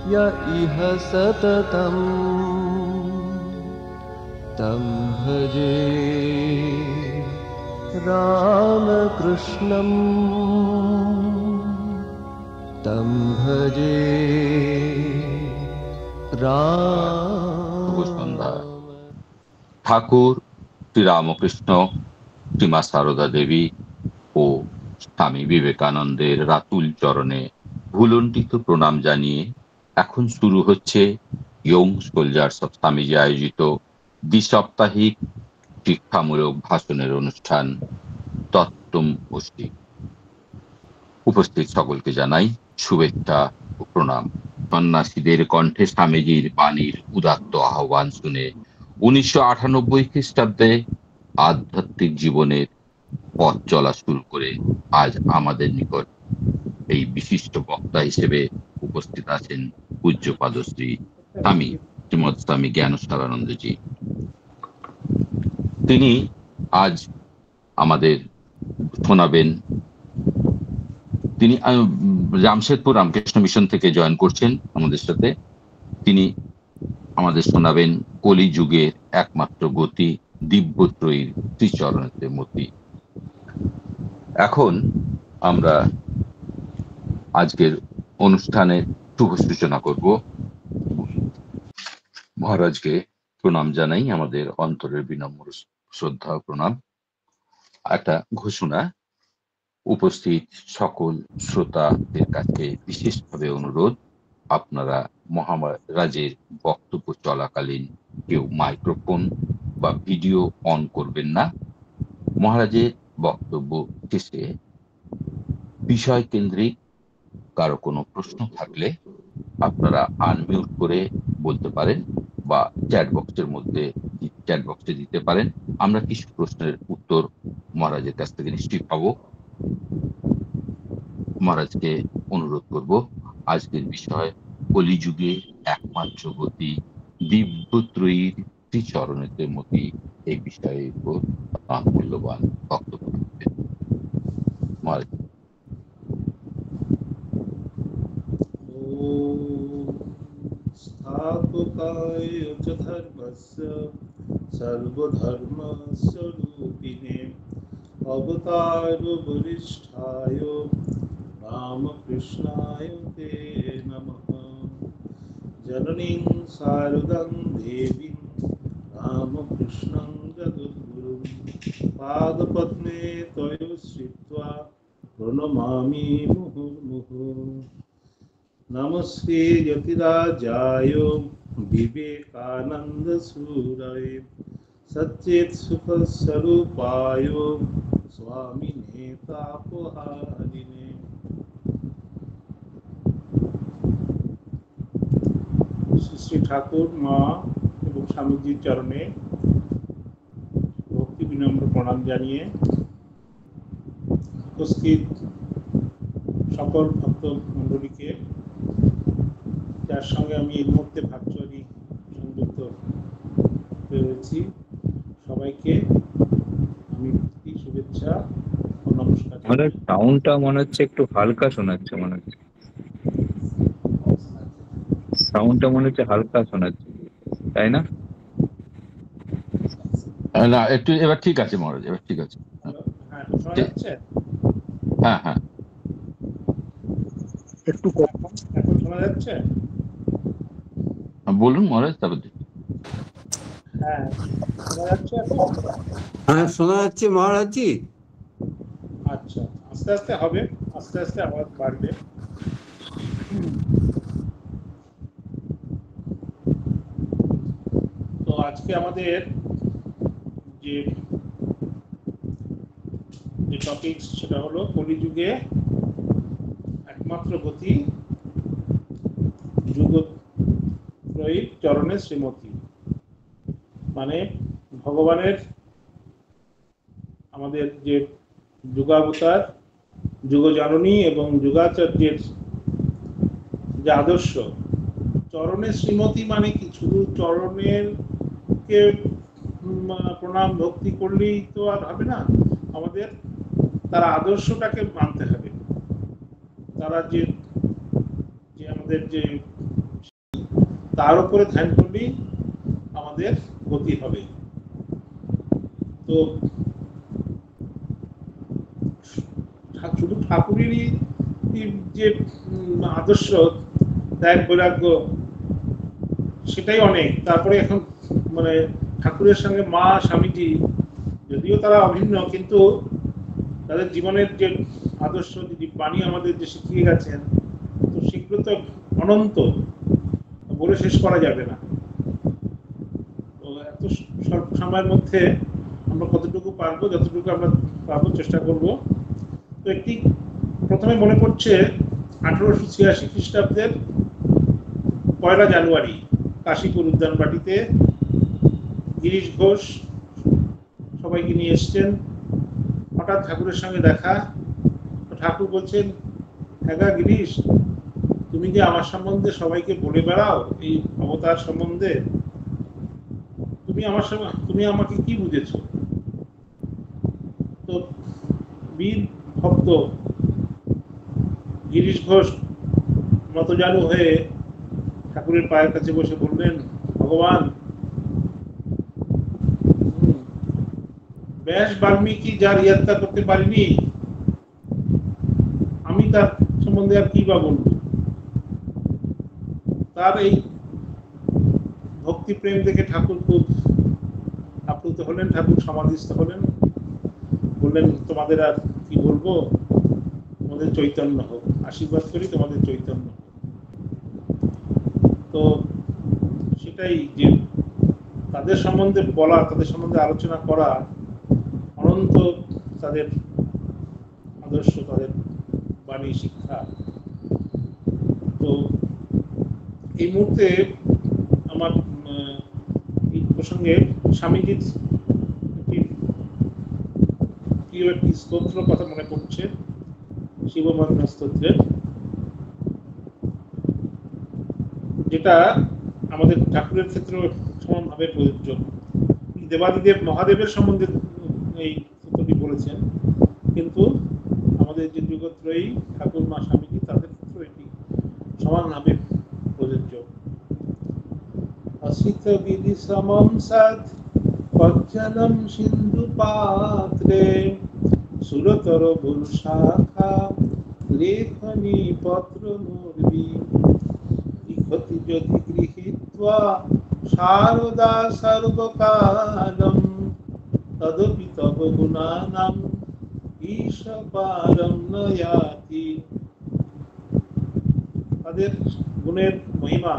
य इह सततं तं भजे रामकृष्णं तं भजे राम। ঠাকুর শ্রী রামকৃষ্ণ, শ্রীমা সারদা দেবী ও স্বামী বিবেকানন্দের রাতুল চরণে ভুলণ্ঠিত প্রণাম জানিয়ে এখন শুরু হচ্ছে ইয়ং সোলজার্স অফ স্বামীজি আয়োজিত দ্বিসাপ্তাহিক শিক্ষামূলক ভাষণের অনুষ্ঠান তত্ত্বম অস্তি। উপস্থিত সকলকে জানাই শুভেচ্ছা ও প্রণাম। সন্ন্যাসীদের কণ্ঠে স্বামীজির বাণীর উদাত্ত আহ্বান শুনে 1998 খ্রিস্টাব্দে আধ্যাত্মিক জীবনের পথ চলা শুরু করে আজ আমাদের নিকট এই বিশিষ্ট বক্তা হিসেবে উপস্থিত আছেন পূজ্যপাদ শ্রী শ্রীমৎ স্বামী জ্ঞানসারানন্দজি। তিনি আজ আমাদের শোনাবেন। তিনি জামশেদপুর রামকৃষ্ণ মিশন থেকে জয়েন করছেন আমাদের সাথে। তিনি আমাদের শোনাবেন কলিযুগের একমাত্র গতি দিব্যত্রয়ীর শ্রীচরণেতে মতি। এখন আমরা আজকের অনুষ্ঠানের শুভ সূচনা করব। মহারাজকে প্রণাম জানাই, আমাদের অন্তরের বিনম্র শ্রদ্ধা ও প্রণাম। একটা ঘোষণা, উপস্থিত সকল শ্রোতাদের কাছে বিশেষভাবে অনুরোধ, আপনারা মহারাজের বক্তব্য চলাকালীন কেউ মাইক্রোফোন বা ভিডিও অন করবেন না। মহারাজের বক্তব্য শেষে বিষয় কেন্দ্রিক কারো কোনো প্রশ্ন থাকলে আপনারা আনমিউট করে বলতে পারেন বা চ্যাট বক্সে দিতে পারেন। আমরা কিছু প্রশ্নের উত্তর মহারাজের কাছ থেকে নিশ্চয়ই পাবো। মহারাজকে অনুরোধ করব, আজকের বিষয় কলিযুগে একমাত্র গতি দিব্যত্রয়ীর শ্রীচরণেতে মতি, এই বিষয়ের উপর মূল্যবান বক্তব্য রাখবেন। মহারাজ। स्थापकाय च धर्मस्य सर्वधर्मस्वरूपिणे अवतारवरिष्ठाय रामकृष्णाय ते नमः। जननीं शारदां देवीं रामकृष्णं जगद्गुरुं पादपद्मे त्वयोश्रित्वा प्रणमामि मुहुर्मुहुः। नमस्ते यतिराजाय विवेकानन्दसूरये सच्चेत् सुखस्वरूपाय स्वामिने तापहारिणे। শ্রী ঠাকুর মা এবং স্বামীজির চরণে ভক্তি বিনম্র প্রণাম জানিয়ে উপস্থিত সকল ভক্ত মণ্ডলীকে, যার সঙ্গে আমি এই মুহূর্তে ভার্চুয়ালি সংযুক্ত হয়েছি, সবাইকে আমি শুভেচ্ছা ও নমস্কার। আমাদের সাউন্ডটা মনে হচ্ছে একটু হালকা শোনাচ্ছে, সাউন্ডটা মনে হচ্ছে হালকা শোনাচ্ছে, তাই না? না, একটু এবার ঠিক আছে মহারাজ, এবার ঠিক আছে। হ্যাঁ হ্যাঁ, একটু কম এখন শোনা যাচ্ছে? বলুন মহারাজ। তারপর হ্যাঁ, শোনা যাচ্ছে এখন? হ্যাঁ, শোনা যাচ্ছে মহারাজজি। আচ্ছা, আস্তে আস্তে হবে, আস্তে আস্তে আওয়াজ বাড়বে। তো আজকে আমাদের যে টপিক সেটা হলো কলিযুগে একমাত্র গতি যুগত্রয়ীর চরণে শ্রীমতী। মানে ভগবানের, আমাদের যে যুগাবতার, যুগজননী এবং যুগাচার্যের যে আদর্শ, চরণে শ্রীমতী মানে কি শুধু চরণের কে প্রণাম ভক্তি করলেই তো আর হবে না, আমাদের তার আদর্শটাকে মানতে হবে। তারা যে আমাদের যে তার উপরে ধ্যান করলেই আমাদের গতি হবে। তো শুধু ঠাকুরেরই যে আদর্শ ত্যাগ বৈরাগ্য সেটাই অনেক। তারপরে এখন মানে ঠাকুরের সঙ্গে মা স্বামীজি যদিও তারা অভিন্ন, কিন্তু তাদের জীবনের যে আদর্শ যে বাণী আমাদের যে শিখিয়ে গেছেন, তো সেগুলো তো অনন্ত, বলে শেষ করা যাবে না। তো এত স্বল্প সময়ের মধ্যে আমরা কতটুকু পারবো, যতটুকু আমরা পারবো চেষ্টা করব। তো একটি প্রথমে মনে পড়ছে 1886 খ্রিস্টাব্দের 1 জানুয়ারি কাশীপুর উদ্যানবাটিতে গিরিশ ঘোষ সবাইকে নিয়ে এসছেন। হঠাৎ ঠাকুরের সঙ্গে দেখা, তো ঠাকুর বলছেন, হ্যাঁ গিরিশ, তুমি যে আমার সম্বন্ধে সবাইকে বলে বেড়াও এই অবতার সম্বন্ধে, তুমি আমাকে কি বুঝেছো? তো বীর ভক্ত গিরিশ ঘোষ নতজানু হয়ে ঠাকুরের পায়ের কাছে বসে বললেন, ভগবান, ব্যাস বাল্মীকি যার ইয়াত্রা করতে পারিনি, আমি তার সম্বন্ধে আর কি বা বলবো? তার এই ভক্তি প্রেম দেখে ঠাকুর খুব আপ্লুত হলেন, ঠাকুর সমাধিস্থ হলেন, বললেন, তোমাদের আর কি বলবো, তোমাদের চৈতন্য হোক, আশীর্বাদ করি তোমাদের চৈতন্য হোক। তো সেটাই যে তাদের সম্বন্ধে বলা, তাদের সম্বন্ধে আলোচনা করা, অনন্ত তাদের আদর্শ, তাদের বাণী, শিক্ষা। তো এই মুহূর্তে আমার এই প্রসঙ্গে স্বামীজির একটি স্তোত্র কথা মনে পড়ছে, শিবমন্ত্র স্তোত্রের, যেটা আমাদের ঠাকুরের ক্ষেত্রে সমানভাবে প্রযোজ্য। দেবাদিদেব মহাদেবের সম্বন্ধে এই স্তোত্রটি বলেছেন, কিন্তু আমাদের যে জগৎত্রয়ী ঠাকুর মা স্বামীজি, তাদের ক্ষেত্রে এটি সমানভাবে প্রযোজ্য। অসিত বিধি সমম সৎ পজ্জনম সিন্ধু পাত্রে সুরতর বর্ষাখা লেখনী পত্র মুর্বি লিখতি যদি গৃহীত্বা শারদা সর্বকালম তদপি তব গুণানাম ঈশপারম নয়াতি। তাদের গুণের মহিমা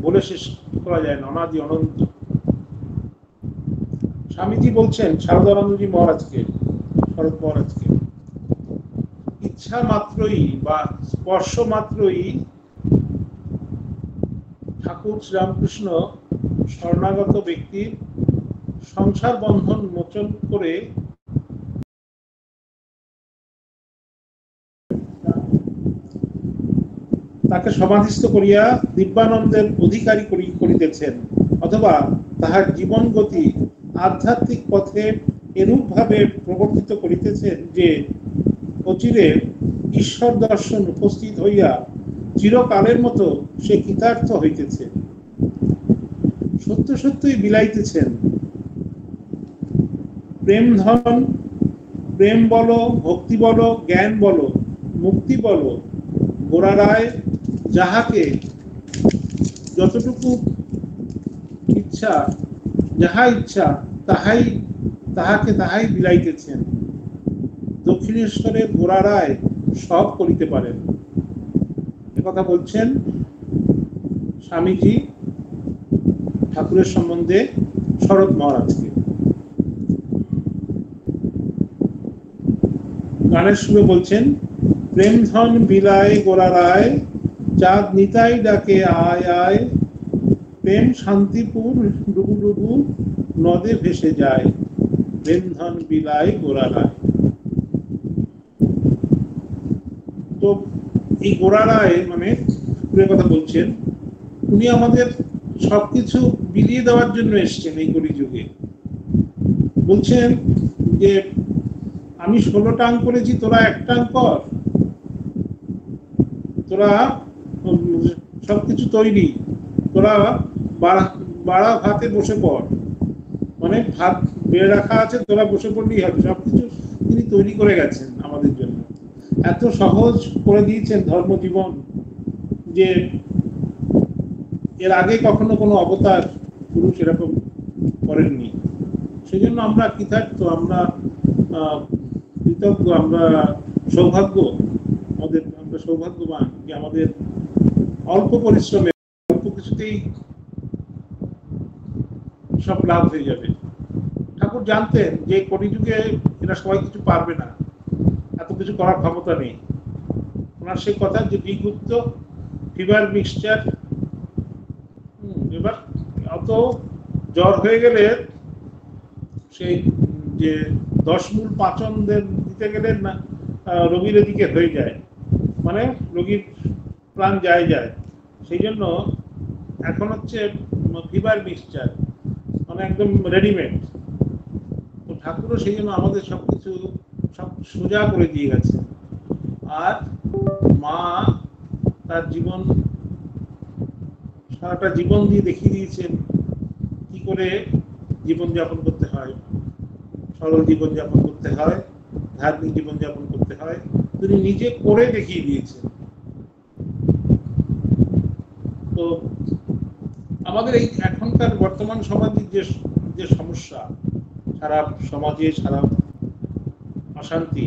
বলে শেষ করা যায় না, অনাদি অনন্ত। স্বামীজি বলছেন শারদানন্দজি মহারাজকে, শরৎ মহারাজকে, ইচ্ছা মাত্রই বা স্পর্শ মাত্রই ঠাকুর শ্রীরামকৃষ্ণ শরণাগত ব্যক্তির সংসার বন্ধন মোচন করে তাকে সমাধিস্থ করিয়া দিব্যানন্দের অধিকারী করিতেছেন, অথবা তাহার জীবন গতি আধ্যাত্মিক পথে এরূপ ভাবে প্রবর্তিত করিতেছেন যে অচিরে ঈশ্বর দর্শন উপস্থিত হইয়া চিরকালের মতো সে কৃতার্থ হইতেছে, সত্য সত্যই বিলাইতেছেন। প্রেম ধন, প্রেম বলো, ভক্তি বলো, জ্ঞান বলো, মুক্তি বলো, গোরা রায় যাহাকে যতটুকু ইচ্ছা, যাহা ইচ্ছা তাহাই বিলাইতেছেন। দক্ষিণেশ্বরের গোরা রায় সব করিতে পারেন। কথা বলছেন স্বামীজি ঠাকুরের সম্বন্ধে শরৎ মহারাজকে। গানের সুরে বলছেন, প্রেম ধন বিলায় গোরা রায়, চাঁদ নিতাই ডাকে আয় আয়, প্রেম শান্তিপুর ডুবু ডুবু নদে ভেসে যায়, প্রেম ধন বিলায় গোরা রায়। তো এই গোরা রায় মানে ঠাকুরের কথা বলছেন, উনি আমাদের সবকিছু বিলিয়ে দেওয়ার জন্য এসছেন এই কলিযুগে। বলছেন যে আমি 16 টাং করেছি, তোরা 1 টাং কর, তোরা সবকিছু তৈরি, তোরা বাড়া ভাতে বসে পড়, মানে ভাত বেড়ে রাখা আছে, তোরা বসে পড়লেই হবে। সবকিছু তিনি তৈরি করে গেছেন আমাদের জন্য, এত সহজ করে দিয়েছেন ধর্মজীবন যে এর আগে কখনো কোনো অবতার পুরুষ এরকম করেননি। সেই জন্য আমরা কৃতার্থ, আমরা কৃতজ্ঞ, আমরা সৌভাগ্যবান যে আমাদের অল্প পরিশ্রমে অল্প কিছুতেই সব লাভ হয়ে যাবে। ঠাকুর জানতেন যে কলিযুগে এরা সবাই কিছু পারবে না, এত কিছু করার ক্ষমতা নেই। ওনার সেই কথা যে বিগুপ্ত ফিভার মিক্সচার, এবার অত জ্বর হয়ে গেলে সেই যে 10 মূল পাচন দিতে গেলে না রোগীর এদিকে হয়ে যায়, মানে রোগীর প্রাণ যায়। সেই জন্য এখন হচ্ছে ফিভার মিক্সচার, মানে একদম রেডিমেড। তো ঠাকুরও সেই জন্য আমাদের সবকিছু সব সোজা করে দিয়ে গেছে। আর মা তার সারাটা জীবন দিয়ে দেখিয়ে দিয়েছেন কি করে জীবনযাপন করতে হয়, সরল জীবনযাপন করতে হয়, ধার্মিক জীবনযাপন করতে হয়, তিনি নিজে করে দেখিয়ে দিয়েছেন। তো আমাদের এই এখনকার বর্তমান সমাজের যে সমস্যা, সারা সমাজে সারা অশান্তি,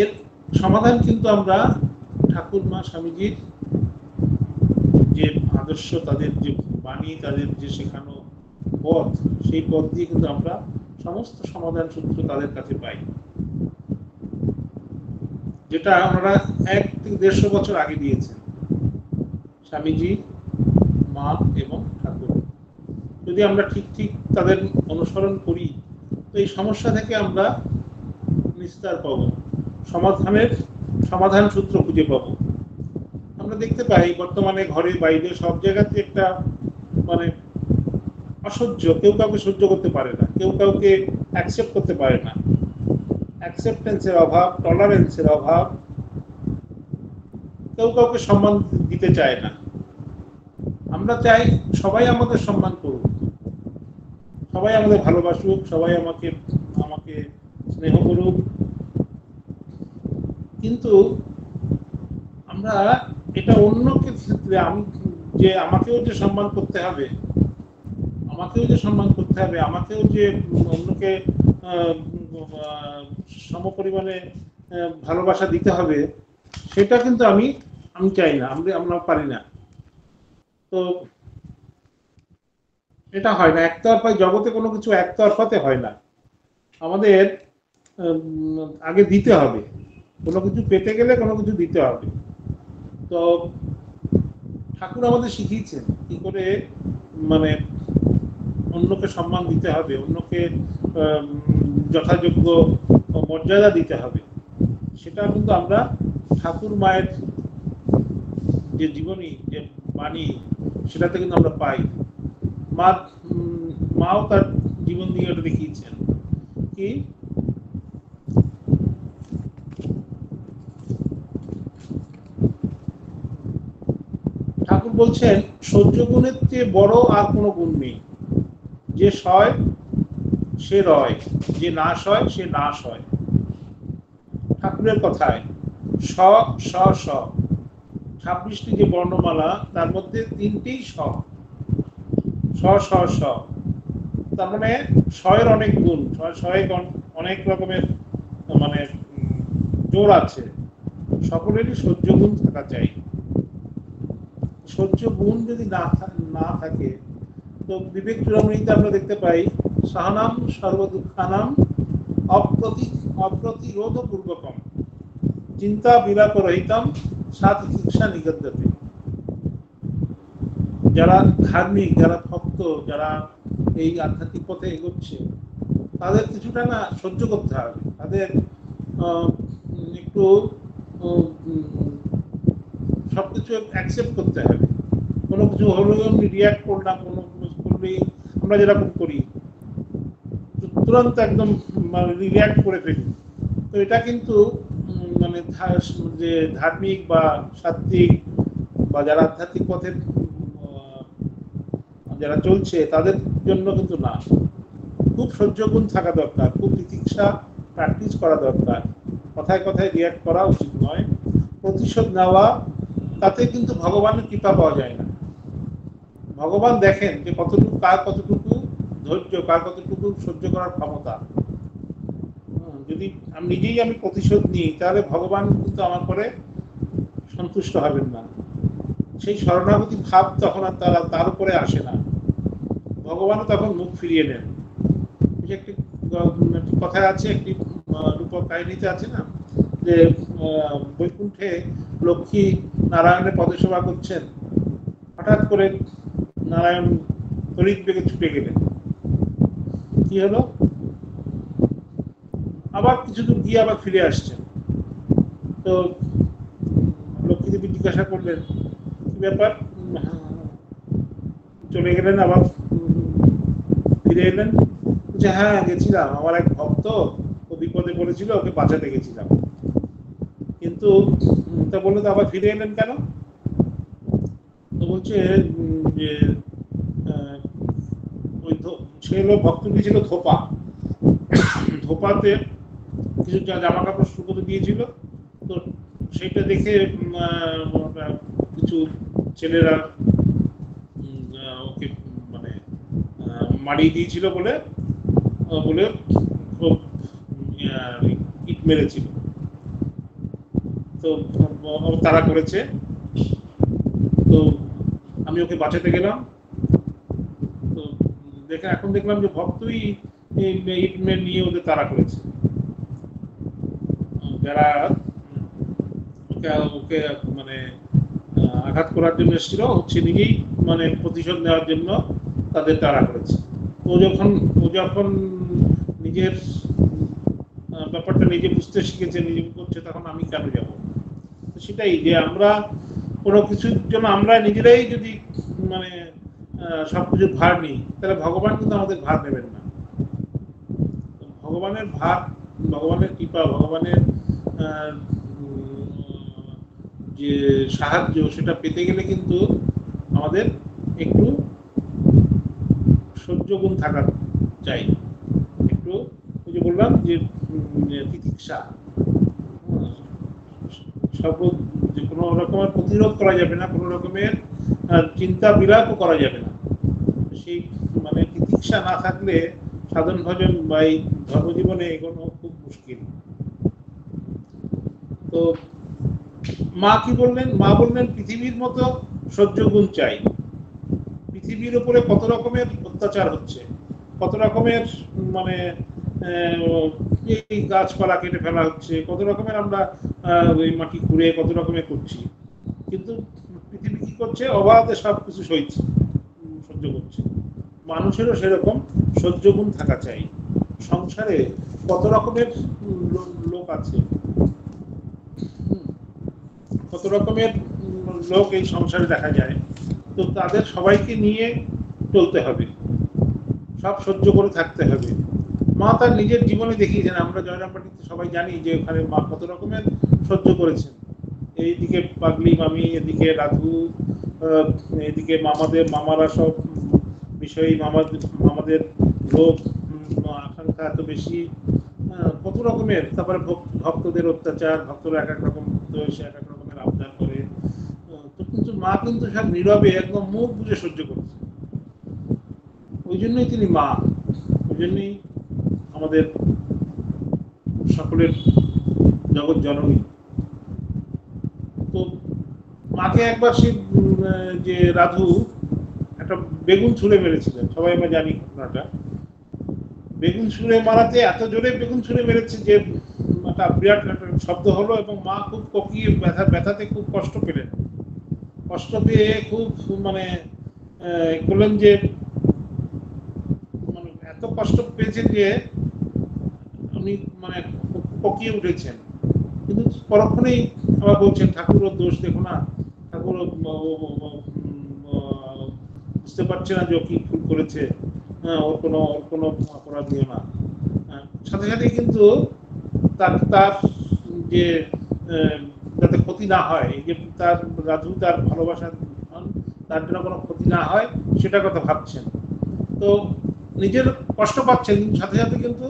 এর সমাধান কিন্তু আমরা ঠাকুরমা স্বামীজির যে আদর্শ, তাদের যে বাণী, তাদের যে শেখানো পথ, সেই পথ দিয়ে কিন্তু আমরা সমস্ত সমাধান সূত্র তাদের কাছে পাই, যেটা আমরা 1 থেকে 150 বছর আগে দিয়েছেন স্বামীজি, মা এবং ঠাকুর। যদি আমরা ঠিক তাদের অনুসরণ করি তো এই সমস্যা থেকে আমরা নিস্তার পাব, সমাধান সূত্র খুঁজে পাব। আমরা দেখতে পাই বর্তমানে ঘরে বাইরে সব জায়গাতে একটা মানে অসহ্য, কেউ কাউকে সহ্য করতে পারে না, কেউ কাউকে অ্যাকসেপ্ট করতে পারে না, অ্যাকসেপ্টেন্সের অভাব, টলারেন্সের অভাব, কেউ কাউকে সম্মান দিতে চায় না। আমরা চাই সবাই আমাদের সম্মান করুক, সবাই আমাদের ভালোবাসুক, সবাই আমাকে স্নেহ করুক, কিন্তু আমরা এটা অন্য ক্ষেত্রে আমাকেও যে সম্মান করতে হবে, আমাকেও যে অন্যকে সমপরিমাণে ভালোবাসা দিতে হবে, সেটা কিন্তু আমি চাই না, আমরা পারি না। তো এটা হয় না একতরফায়, জগতে কোনো কিছু একতরফাতে হয় না। আমাদের আগে দিতে হবে, কোনো কিছু পেতে গেলে কোনো কিছু দিতে হবে। তো ঠাকুর আমাদের শিখিয়েছেন কি করে মানে অন্যকে সম্মান দিতে হবে, অন্যকে যথাযোগ্য মর্যাদা দিতে হবে। সেটা কিন্তু আমরা ঠাকুর মায়ের যে জীবনী, যে বাণী, সেটাতে কিন্তু আমরা পাই। মাও তার জীবন দিয়ে ওটা দেখিয়েছেন কি ঠাকুর বলছেন, সহ্য গুণের চেয়ে বড় আর কোনো গুণ নেই। যে সয় সে রয়, যে না সয় সে নাশ হয়। ঠাকুরের কথায় 26টি যে বর্ণমালা, তার মধ্যে 3টিই স। তার মানে সয়ের অনেক গুণ, অনেক রকমের মানে জোর আছে। সকলেরই সহ্য গুণ থাকা চাই। সহ্য গুণ যদি না থাকে তো বিবেক চূড়ামণিতে আমরা দেখতে পাই, সহনাম সর্বদুঃখানাম অপ্রতিরোধ পূর্বকম চিন্তা বিরাপ রহিতম সাত শিক্ষা নিগদ্যতে। যারা ধার্মিক, যারা ভক্ত, যারা এই আধ্যাত্মিক পথে এগোচ্ছে, তাদের কিছুটা না সহ্য করতে হবে, তাদের একটু সবকিছু অ্যাকসেপ্ট করতে হবে। কোনো কিছু হলেও আমি রিয়াক্ট করলাম, কোনো করলেই আমরা যেরকম করি তুরন্ত একদম রিয়াক্ট করে ফেলি। তো এটা কিন্তু মানে যে ধার্মিক বা সাত্ত্বিক বা যারা আধ্যাত্মিক পথে যারা চলছে তাদের জন্য কিন্তু না। খুব সহ্যগুণ থাকা দরকার, খুব তিতিক্ষা প্র্যাকটিস করা দরকার। কথায় কথায় রিয়াক্ট করা উচিত নয়। প্রতিশোধ নেওয়া, তাতে কিন্তু ভগবানের কৃপা পাওয়া যায় না। ভগবান দেখেন যে কতটুকু, কার কতটুকু ধৈর্য, কার কতটুকু সহ্য করার ক্ষমতা। যদি আমি নিজেই প্রতিশোধ নিই, তাহলে ভগবান কিন্তু আমার পরে সন্তুষ্ট হবেন না। সেই শরণাগতি ভাব তখন আর তার উপরে আসে না, ভগবানও তখন মুখ ফিরিয়ে নেন। একটি কথায় আছে, একটি রূপক কাহিনীতে আছে না, যে বৈকুণ্ঠে লক্ষ্মী নারায়ণের পদসেবা করছেন, হঠাৎ করে নারায়ণ তড়িৎ বেগে ছুটে গেলেন। কি হলো? আবার কিছু দূর গিয়ে আবার ফিরে আসছেন। তো লক্ষ্মী দেবী জিজ্ঞাসা করলেন, কি ব্যাপার, চলে গেলেন আবার ফিরে এলেন? যে হ্যাঁ গেছিলাম, আমার এক ভক্ত ও বিপদে পড়েছিল, ওকে বাঁচাতে গেছিলাম। কিন্তু তা বললো, তো আবার ফিরে এলেন কেন? তো বলছে যে ওই সে হলো ভক্তটি ছিল ধোপা, ধোপাতে কিছু জামা কাপড় শুকোতে দিয়েছিল। তো সেটা দেখে কিছু ছেলেরা ওকে মানে মারিয়ে দিয়েছিল বলে বলে খুব ইট মেরেছিল। তো তারা করেছে। তো আমি ওকে বাঁচাতে গেলাম, তো এখন দেখলাম যে ভক্তই ইট মেরে নিয়ে ওদের তাড়া করেছে। যারা ওকে মানে আঘাত করার জন্য এসেছিল, হচ্ছে নিজেই মানে প্রতিশোধ নেওয়ার জন্য তাদের তাড়া করেছে। ও যখন নিজের ব্যাপারটা নিজে বুঝতে শিখেছে, নিজে করছে, তখন আমি কেন যাব? সেটাই যে আমরা কোনো কিছুর জন্য আমরা নিজেরাই যদি মানে সবকিছু ভার নিই, তাহলে ভগবান কিন্তু আমাদের ভার নেবেন না। ভগবানের ভার, ভগবানের কৃপা, ভগবানের যে সাহায্য, সেটা পেতে গেলে কিন্তু আমাদের একটু সহ্য গুণ থাকা চাই। একটু ওই যে বললাম যে তিতিক্ষা, যে কোনো রকমের প্রতিরোধ করা যাবে না, কোনো রকমের চিন্তা বিলাপও করা যাবে না। সেই মানে তিতিক্ষা না থাকলে সাধন ভজন বা এই ধর্মজীবনে এগোনো খুব মুশকিল। তো মা কি বললেন? মা বললেন পৃথিবীর মতো সহ্য গুণ চাই। পৃথিবীর উপরে কত রকমের অত্যাচার হচ্ছে, কত রকমের মানে এই গাছপালা কেটে ফেলা হচ্ছে, কত রকমের আমরা ওই মাটি খুঁড়ে কত রকমের করছি, কিন্তু পৃথিবী কি করছে? অবাধে সবকিছু সহ্য করছে। মানুষেরও সেরকম সহ্য গুণ থাকা চাই। সংসারে কত রকমের লোক আছে, কত রকমের লোক এই সংসারে দেখা যায়। তো তাদের সবাইকে নিয়ে চলতে হবে, সব সহ্য করে থাকতে হবে। মা তার নিজের জীবনে দেখিয়েছেন। আমরা জয়রামবাটিতে সবাই জানি যে ওখানে মা কত রকমের সহ্য করেছেন। এইদিকে পাগলি মামি, এদিকে রাধু, এদিকে মামারা সব বিষয়ী, মামাদের লোক, আকাঙ্ক্ষা এত বেশি, কত রকমের। তারপরে ভক্তদের অত্যাচার, ভক্তরা এক এক রকম ভক্ত এসে এক এক রকমের আবদার করে। তো কিন্তু মা কিন্তু সব নীরবে একদম মুখ বুঝে সহ্য করছে। ওই জন্যই তিনি মা, ওই জন্যই আমাদের সকলের জগৎ জননী। তো মাকে একবার সে যে রাধু একটা বেগুন ছুঁড়ে মেরেছিলেন, সবাই আমরা জানি ঘটনাটা। বেগুন ছুঁড়ে মারাতে এত জোরে বেগুন ছুঁড়ে মেরেছে যে একটা বিরাট শব্দ হলো, এবং মা খুব ককিয়ে ব্যথাতে খুব কষ্ট পেলেন। কষ্ট পেয়ে খুব মানে বললেন যে মানে এত কষ্ট পেয়েছেন যে উনি মানে ককিয়ে উঠেছেন। কিন্তু পরক্ষণেই আবার বলছেন, ঠাকুরের দোষ দেখো না, ঠাকুর বুঝতে পারছে না যে ও কি ভুল করেছে, ওর কোনো অপরাধ নিও না। সাথে সাথে কিন্তু তার যে যাতে ক্ষতি না হয়, এই যে তার রাধু তার ভালোবাসা তার জন্য কোনো ক্ষতি না হয় সেটার কথা ভাবছেন। তো নিজের কষ্ট পাচ্ছেন, কিন্তু সাথে সাথে কিন্তু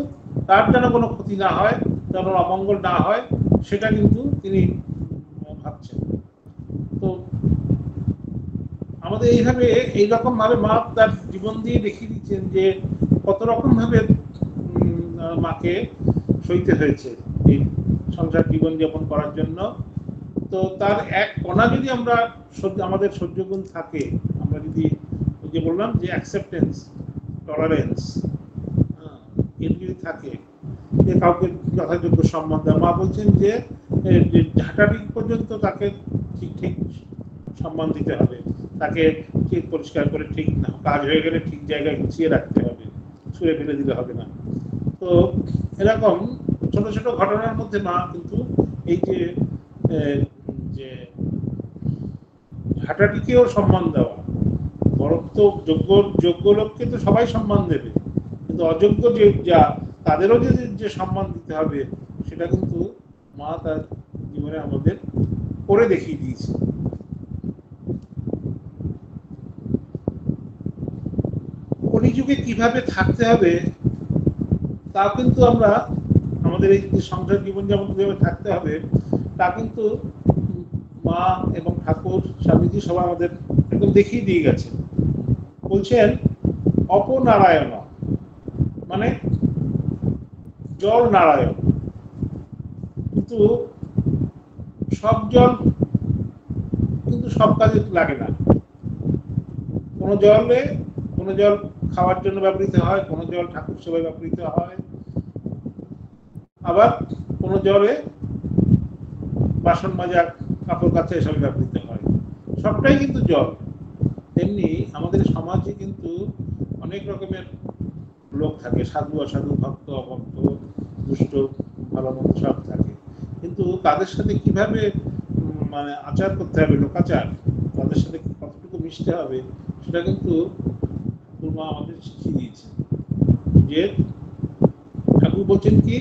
তার যেন কোনো ক্ষতি না হয়, যেন অমঙ্গল না হয়, সেটা কিন্তু তিনি ভাবছেন। তো আমাদের এইরকম ভাবে মা তার জীবন দিয়ে দেখিয়ে দিচ্ছেন যে কত রকম ভাবে মাকে সইতে হয়েছে এই সংসার জীবন যাপন করার জন্য। তো তার এক কণা যদি আমরা আমাদের সহ্য গুণ থাকে, আমরা যদি যে বললাম যে অ্যাকসেপ্টেন্স, টলারেন্স, এর যদি থাকে, যে কাউকে যথাযোগ্য সম্মান দেয়। মা বলছেন যে ঝাঁটাটি পর্যন্ত তাকে ঠিক ঠিক সম্মান দিতে হবে, তাকে ঠিক পরিষ্কার করে ঠিক কাজ হয়ে গেলে ঠিক জায়গায় গুছিয়ে রাখতে হবে, ছুঁড়ে ফেলে দিলে হবে না। তো এরকম ছোট ছোট ঘটনার মধ্যে মা কিন্তু এই যে ঝাঁটাটিকেও সম্মান দেওয়া, বরং তো যোগ্য লোককে তো সবাই সম্মান দেবে, কিন্তু অযোগ্য তাদেরও যে সম্মান দিতে হবে, সেটা কিন্তু মা তার জীবনে আমাদের করে দেখিয়ে দিয়েছে। কলিযুগে কিভাবে থাকতে হবে তা কিন্তু আমরা আমাদের এই সংসার জীবনযাপন কিভাবে থাকতে হবে তা কিন্তু মা এবং ঠাকুর স্বামীজি সবাই আমাদের একদম দেখিয়ে দিয়ে গেছেন। বলছেন অপনারায়ণ, মানে জল নারায়ণ। কিন্তু সব জল কিন্তু সব কাজে লাগে না। কোনো জল খাওয়ার জন্য ব্যবহৃত হয়, কোনো জল ঠাকুর সেবায় ব্যবহৃত হয়, আবার কোনো জলে বাসন মাজা, কাপড় কাচা এসব ব্যবহৃত হয়। সবটাই কিন্তু জল। তেমনি আমাদের সমাজে কিন্তু অনেক রকমের লোক থাকে, সাধু অসাধু, ভক্ত অভক্ত, দুষ্ট ভালো মন্দ সব থাকে। কিন্তু তাদের সাথে কিভাবে মানে আচার করতে হবে, লোকাচার, তাদের সাথে কতটুকু মিশতে হবে, সেটা কিন্তু মা আমাদের শিখিয়ে দিয়েছে। যে ঠাকুর বলছেন কি,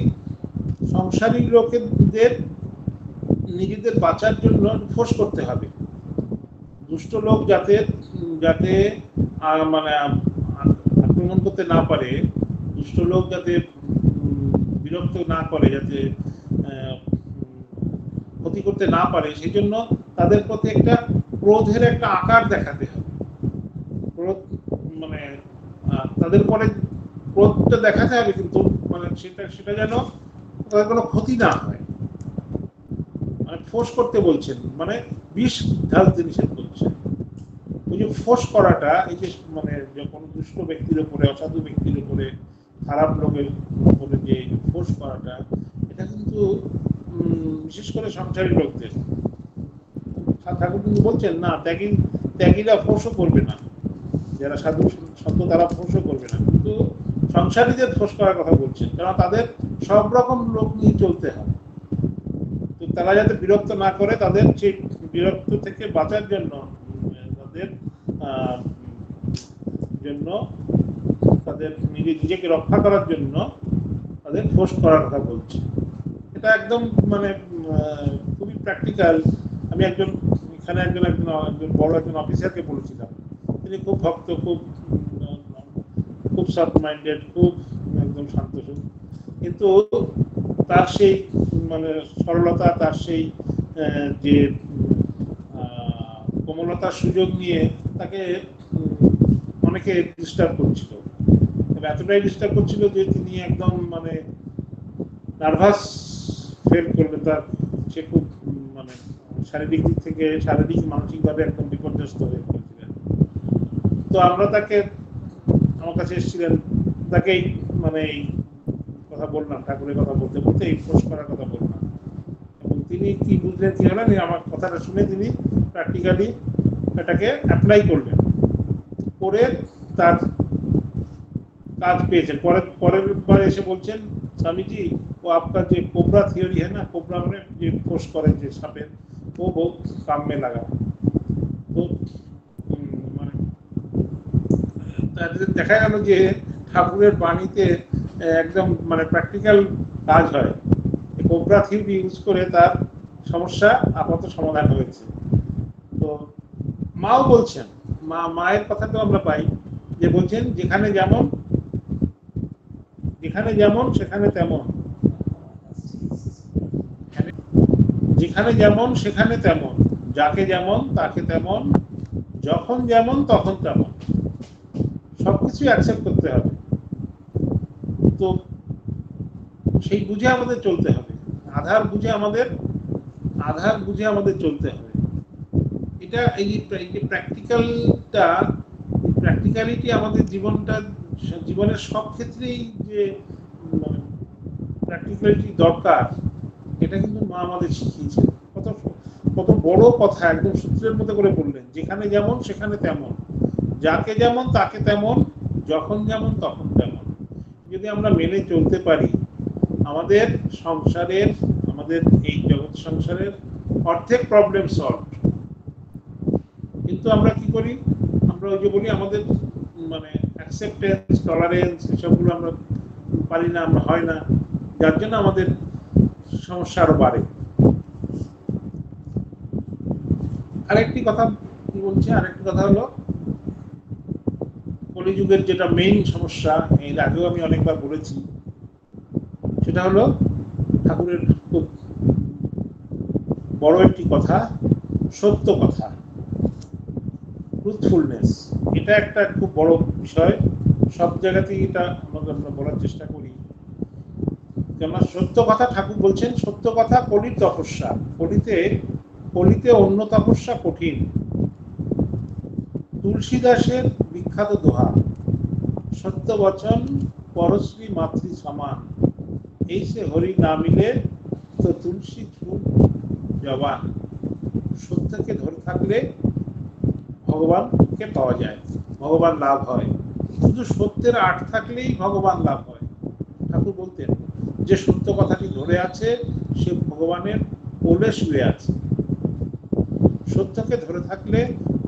সংসারী লোকেদের নিজেদের বাঁচার জন্য ফোর্স করতে হবে। দুষ্ট লোক যাতে মানে আক্রমণ করতে না পারে, দুষ্ট লোক যাতে বিরক্ত না করে, যাতে ক্ষতি করতে না পারে, সেই জন্য তাদের প্রতি একটা ক্রোধের একটা আকার দেখাতে হবে। ক্রোধ মানে তাদের পরে ক্রোধটা দেখাতে হবে, কিন্তু মানে সেটা যেন তাদের কোনো ক্ষতি না হয়। মানে ফোর্স করতে বলছেন, মানে বিষ ঢালতে নিষেধ করছেন। ওই যে ফোর্স করাটা, এই যে মানে কোনো দুষ্ট ব্যক্তির উপরে, অসাধু ব্যক্তির উপরে, খারাপ লোকের উপরে যে ফোর্স করাটা, এটা কিন্তু বিশেষ করে সংসারী লোকদের। ঠাকুর কিন্তু বলছেন না, ত্যাগীরা ফোর্সও করবে না, যারা সাধু সন্ত তারা ফোর্সও করবে না, কিন্তু সংসারীদের ফোর্স করার কথা বলছেন, কারণ তাদের সব রকম লোক নিয়ে চলতে হবে। তো তারা যাতে বিরক্ত না করে, তাদের সেই বিরক্ত থেকে বাঁচার জন্য, তাদের নিজেকে রক্ষা করার জন্য তাদের ফোর্স করার কথা বলছে। এটা একদম মানে খুবই প্র্যাকটিক্যাল। আমি এখানে একজন বড় একজন অফিসারকে বলেছিলাম, তিনি খুব ভক্ত, খুব সফট মাইন্ডেড, খুব একদম শান্ত, কিন্তু তার সেই মানে সরলতা, তার সেই যে কোমলতার সুযোগ নিয়ে তাকে অনেকে ডিস্টার্ব করছিল। এতটাই ডিস্টার্ব করছিল যে তিনি একদম মানে নার্ভাস ফিল করলেন। তার সে খুব মানে শারীরিক দিক থেকে, শারীরিক মানসিকভাবে একদম বিপর্যস্ত হয়ে পড়েছিলেন। তো আমরা তাকে, আমার কাছে এসেছিলেন, তাকে মানে এই কথা বললাম, ঠাকুরের কথা বলতে বলতে এই ফোর্স করার কথা বললাম, এবং তিনি কি বুঝলেন, কি হলেন, আমার কথাটা শুনে তিনি প্র্যাকটিক্যালি এটাকে অ্যাপ্লাই করলেন, করে তার কাজ পেয়েছেন। পরের বার এসে বলছেন, স্বামীজি वो आपका जो कोबरा थियोरी है ना, कोबरा মানে যে ফোর্স করে যে সাপের, वो बहुत काम में लगा। তো মানে দেখা গেল যে ঠাকুরের বাণীতে একদম মানে প্র্যাকটিক্যাল কাজ হয়। কোবরা থিওরি ইউজ করে তার সমস্যা আপাতত সমাধান হয়েছে। তো মাও বলছেন মায়ের কথাটা আমরা পাই যে বলছেন যেখানে যেমন সেখানে তেমন, যেখানে যেমন সেখানে তেমন, যাকে যেমন তাকে তেমন, যখন যেমন তখন তেমন, সবকিছু অ্যাকসেপ্ট করতে হবে। তো সেই বুঝে আমাদের চলতে হবে, আধার বুঝে আমাদের চলতে হবে। এটা এই যে প্র্যাকটিক্যালিটি আমাদের জীবনের সব ক্ষেত্রেই যে প্র্যাকটিক্যালিটি দরকার, এটা কিন্তু মা আমাদের শিখিয়েছে। কত বড় কথা একদম সূত্রের মধ্যে করে বললেন, যেখানে যেমন সেখানে তেমন, যাকে যেমন তাকে তেমন, যখন যেমন তখন তেমন। যদি আমরা মেনে চলতে পারি, আমাদের এই জগৎ সংসারের অর্ধেক প্রবলেম সলভ। কিন্তু আমরা কি করি, আমরা ওই যে বলি আমাদের অ্যাকসেপ্টেন্স, টলারেন্স, এসবগুলো আমরা পারি না, আমরা হয় না, যার জন্য আমাদের সমস্যা আরো বাড়ে। আরেকটি কথা কি বলছে, আরেকটি কথা হলো কলিযুগের যেটা মেইন সমস্যা, এর আগেও আমি অনেকবার বলেছি, সেটা হলো ঠাকুরের খুব বড় একটি কথা, সত্য কথা, ট্রুথফুলনেস। এটা একটা খুব বড় বিষয়, সব জায়গাতেই এটা আমরা বলার চেষ্টা করি। কেননা সত্য কথা, ঠাকুর বলছেন সত্য কথা কলির তপস্যা, কলিতে অন্য তপস্যা কঠিন। তুলসীদাসের বিখ্যাত দোহা, সত্য বচন পরশ্রী মাতৃ সমান, এই সে হরি না মিলে তো তুলসী ফুল জবান। সত্যকে ধরে থাকলে ভগবানকে পাওয়া যায়, ভগবান লাভ হয়। শুধু সত্যের আট থাকলেই ভগবান লাভ হয়। ঠাকুর বলতেন যে সত্য কথাটি ধরে আছে সে ভগবানের কোলে শুয়ে আছে। সত্যকে ধরে থাকলে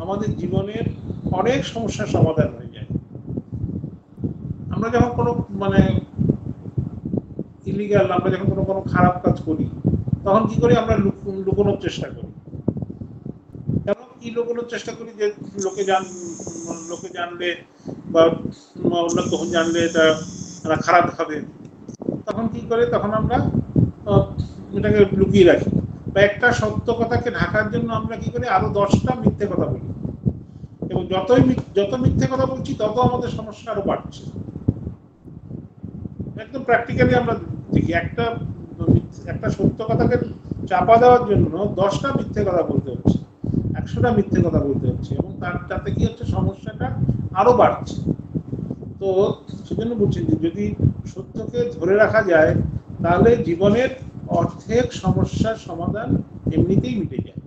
আমাদের জীবনের অনেক সমস্যার সমাধান হয়ে যায়। আমরা যখন কোনো ইলিগাল, আমরা যখন কোনো খারাপ কাজ করি, তখন কি করি, আমরা লুকোনোর চেষ্টা করি। কেন কি লুকোনোর চেষ্টা করি? যে লোকে জানলে বা অন্য তখন জানলে এটা খারাপ হবে, তখন কি করে, তখন আমরা এটাকে লুকিয়ে রাখি। বা একটা সত্য কথাকে ঢাকার জন্য আমরা কি করি, আরো 10টা মিথ্যে কথা বলি, এবং যত মিথ্যে কথা বলছি তত আমাদের সমস্যা আরো বাড়ছে। একদম প্র্যাকটিক্যালি আমরা দেখি, একটা সত্য কথাকে চাপা দেওয়ার জন্য 10টা মিথ্যে কথা বলতে হচ্ছে, 100টা মিথ্যে কথা বলতে হচ্ছে, এবং তাতে কি হচ্ছে, সমস্যাটা আরো বাড়ছে। তো সেজন্য বলছেন যে যদি সত্যকে ধরে রাখা যায়, তাহলে জীবনের অর্ধেক সমস্যার সমাধান এমনিতেই মিটে যায়।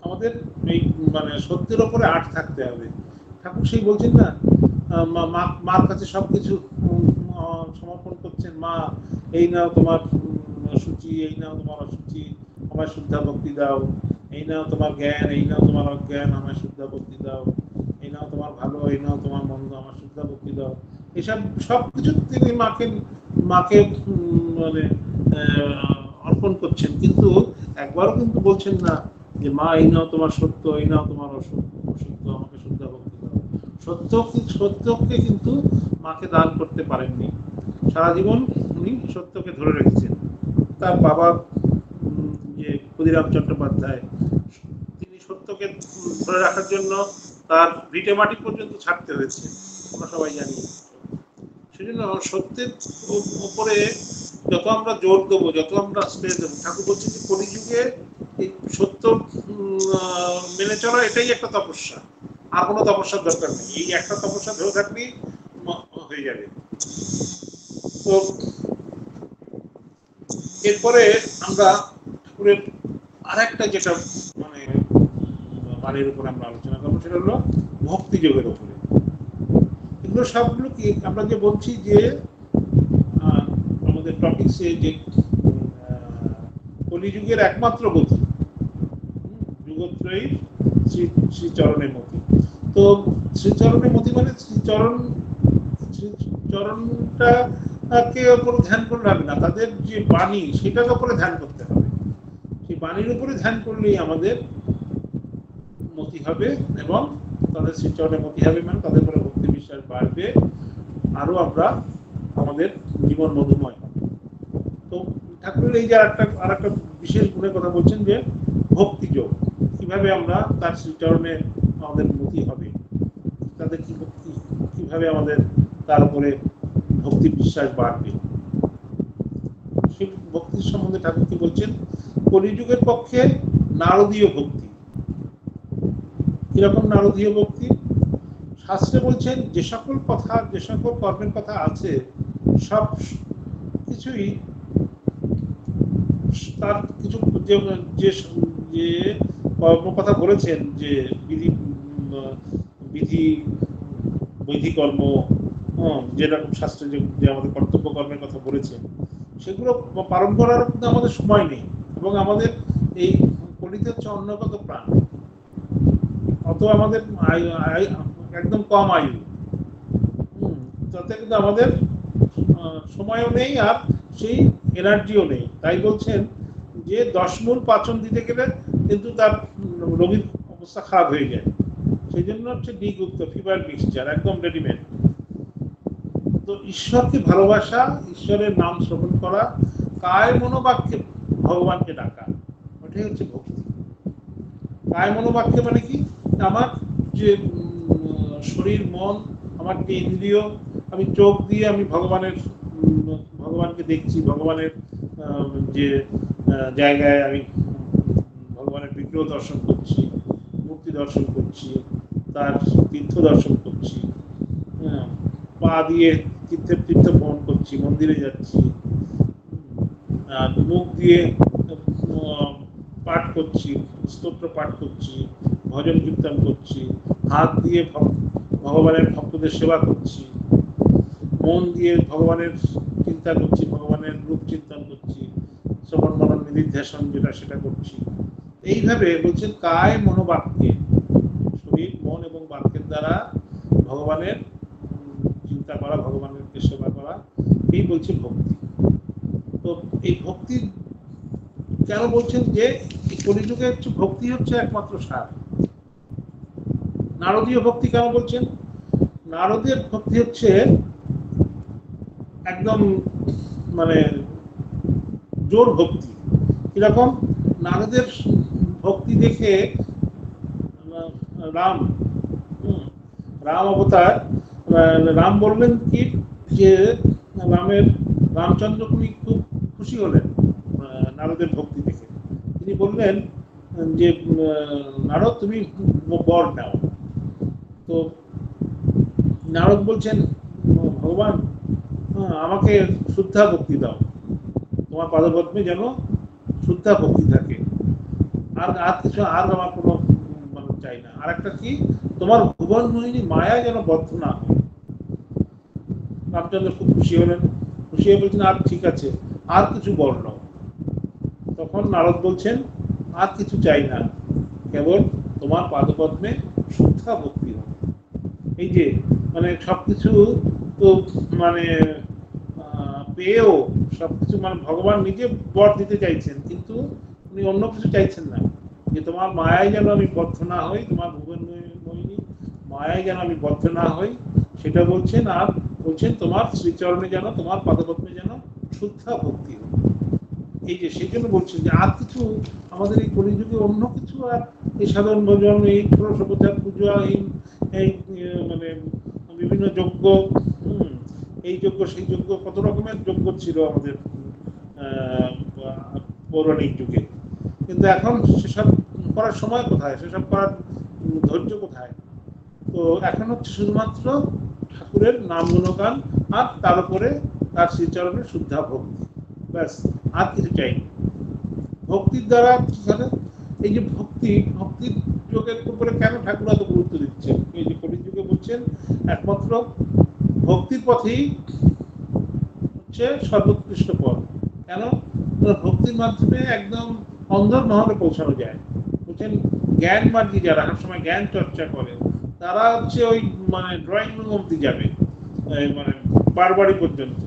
আমাদের এই সত্যের ওপরে আট থাকতে হবে। ঠাকুর সেই বলছেন না, মার কাছে সবকিছু সমর্পণ করছেন, মা এই নাও তোমার সূচি, এই নাও তোমার অসুচি, আমায় শুদ্ধা ভক্তি দাও, এই নাও তোমার জ্ঞান, এই নাও তোমার অজ্ঞান, আমায় শুদ্ধা ভক্তি দাও, এই নাও তোমার ভালো, এই নাও তোমার মন্দ, আমার শুদ্ধা ভক্তি দাও। এসব সবকিছু তিনি মাকে অর্পণ করছেন, কিন্তু একবারও কিন্তু বলছেন না যে মা এই নাও তোমার সত্য, এই নাও তোমার অসত্য, আমাকে শুদ্ধা ভক্তি দাও। সত্যকে কিন্তু মাকে দান করতে পারেননি, সারা জীবন উনি সত্যকে ধরে রেখেছেন। তার বাবা যে ক্ষুদিরাম চট্টোপাধ্যায়, তিনি সত্যকে ধরে রাখার জন্য তার ভিটে মাটি পর্যন্ত ছাড়তে হয়েছে, আমরা সবাই জানি। সেজন্য সত্যের উপরে যত আমরা জোর দেবো, যত আমরা স্পেস দেবো, ঠাকুর বলছেন যে কলিযুগে এই সত্য মেনে চলা এটাই একটা তপস্যা, আর কোনো তপস্যার দরকার নেই। এই একটা তপস্যা ধরে থাকলেই হয়ে যাবে। তো এরপরে আমরা ঠাকুরের আর একটা যেটা বাণীর উপরে আমরা আলোচনা করবো, সেটা হলো ভক্তি যোগের উপরে। এগুলো সবগুলো কি আমরা যে বলছি যে আমাদের টপিকসে যে কলিযুগের একমাত্র গতি, যুগত্রয়ী শ্রীচরণের মতি। তো শ্রীচরণের মতি মানে শ্রীচরণটাকে উপরে ধ্যান করলে হবে না, তাদের যে বাণী সেটার উপরে ধ্যান করতে হবে। সেই বাণীর উপরে ধ্যান করলেই আমাদের মতি হবে এবং তাদের শ্রীচরণে মতি হবে, মানে তাদের উপরে ভক্তি বিশ্বাস বাড়বে, আরো আমরা আমাদের জীবন মধুময় হবে। তো ঠাকুরের এই যে আর একটা বিশেষ গুণের কথা বলছেন যে ভক্তি যোগ, কিভাবে আমরা তার শ্রীচরণে আমাদের মতি হবে, তাদের কি ভক্তি, কিভাবে আমাদের তার উপরে ভক্তি বিশ্বাস বাড়বে, সেই ভক্তির সম্বন্ধে ঠাকুর কি বলছেন, কলিযুগের পক্ষে নারদীয় ভক্তি। কিরকম নারদীয় ভক্তি? শাস্ত্রে বলছেন যে সকল কথা, যে সকল কর্মের কথা আছে, সব কিছুই তার কিছু যে কর্ম কথা বলেছেন, যে বিধি কর্ম, যেরকম শাস্ত্রে যে আমাদের কর্তব্য কর্মের কথা বলেছেন, সেগুলো পালন করার কিন্তু আমাদের সময় নেই, এবং আমাদের এই কলিতে হচ্ছে অন্নগত প্রাণ, অত আমাদের একদম কম আয়ু, তাতে কিন্তু আমাদের সময়ও নেই আর সেই এনার্জিও নেই। তাই বলছেন যে 10 মূল পাচন দিতে গেলে কিন্তু তার রোগীর অবস্থা খারাপ হয়ে যায়, সেই জন্য হচ্ছে ডিগুপ্ত ফিভার মিক্সচার একদম রেডিমেড। তো ঈশ্বরকে ভালোবাসা, ঈশ্বরের নাম শ্রবণ করা, কায় মনোবাক্যে ভগবানকে ডাকা, ওটাই হচ্ছে ভক্তি। কায় মনোবাক্যে মানে কি, আমার যে শরীর মন, আমার যে ইন্দ্রিয়, আমি চোখ দিয়ে আমি ভগবানকে দেখছি, ভগবানের যে জায়গায় আমি ভগবানের বিগ্রহ দর্শন করছি, মূর্তি দর্শন করছি, তার তীর্থ দর্শন করছি, পা দিয়ে তীর্থ ভ্রমণ করছি, মন্দিরে যাচ্ছি, মুখ দিয়ে পাঠ করছি, স্তোত্র পাঠ করছি, ভজন কীর্তন করছি, হাত দিয়ে ভগবানের ভক্তদের সেবা করছি, মন দিয়ে ভগবানের চিন্তা করছি, ভগবানের রূপ চিন্তন করছি, শ্রবণ মনন নিধিধ্যাসন যেটা সেটা করছি। এইভাবে বলছেন কায় মনোবাক্যে, শরীর মন এবং বাক্যের দ্বারা ভগবানের চিন্তা করা, ভগবানের সেবা করা, এই বলছে ভক্তি। তো এই ভক্তি কেন বলছেন যে এই কলিযুগে ভক্তি হচ্ছে একমাত্র সার। নারদীয় ভক্তি কেন বলছেন? নারদের ভক্তি হচ্ছে একদম মানে জোর ভক্তি। কিরকম? নারদের ভক্তি দেখে রাম অবতার, রাম বললেন কি যে রামচন্দ্র খুব খুশি হলেন নারদের ভক্তি দেখে। তিনি বললেন যে নারদ তুমি বর নাও। তো নারদ বলছেন ভগবান আমাকে শুদ্ধা ভক্তি দাও, তোমার পাদপদ্মে যেন শুদ্ধা ভক্তি থাকে, আর কিছু আর আমার কোনো চাই না। আর একটা কি, তোমার ভুবন মোহিনী মায়া যেন বদ্ধ না হয়। রামচন্দ্র খুব খুশি হলেন, খুশি হয়ে বলছেন আর ঠিক আছে, আর কিছু বর নাও। তখন নারদ বলছেন আর কিছু চাই না, কেবল তোমার পাদপদ্মে শুদ্ধা ভক্তি হবে। এই যে মানে সবকিছু তো মানে পেয়েও সবকিছু মানে ভগবান নিজে বর দিতে চাইছেন, কিন্তু উনি অন্য কিছু চাইছেন না, যে তোমার মায়ায় যেন আমি বদ্ধ না হই, তোমার ভুবন মোহিনী মায়ায় যেন আমি বদ্ধ না হই, সেটা বলছেন। আর বলছেন তোমার শ্রীচরণে যেন, তোমার পাদপদ্মে যেন শুদ্ধা ভক্তি হয়। এই যে সেই জন্য বলছেন যে আর কিছু আমাদের এই কলিযুগে অন্য কিছু, আর এই সাধারণ ভজন, এই ষোড়শোপচার পুজো, এই মানে বিভিন্ন যজ্ঞ, এই যজ্ঞ সেই যজ্ঞ, কত রকমের যজ্ঞ ছিল আমাদের পৌরাণিক যুগে, কিন্তু এখন সেসব করার সময় কোথায়, সেসব করার ধৈর্য কোথায়? তো এখন হচ্ছে শুধুমাত্র ঠাকুরের নাম গুণগান, আর তার উপরে তার শ্রীচরণের শুদ্ধা ভক্তি, ব্যাস, আর কিছু চাইনি। ভক্তির দ্বারা এই যে ভক্তির যোগের উপরে কেন ঠাকুর এত গুরুত্ব দিচ্ছেন? এই যে কলিযুগে বলছেন একমাত্র ভক্তির পথেই হচ্ছে সর্বোৎকৃষ্ট পথ। কেন? ভক্তির মাধ্যমে একদম অন্ধর মহলে পৌঁছানো যায়। বলছেন জ্ঞান মার্গী যারা সময় জ্ঞান চর্চা করে, তারা হচ্ছে ওই মানে ড্রয়িং রুম অব্দি যাবে, মানে বারবাড়ি পর্যন্ত,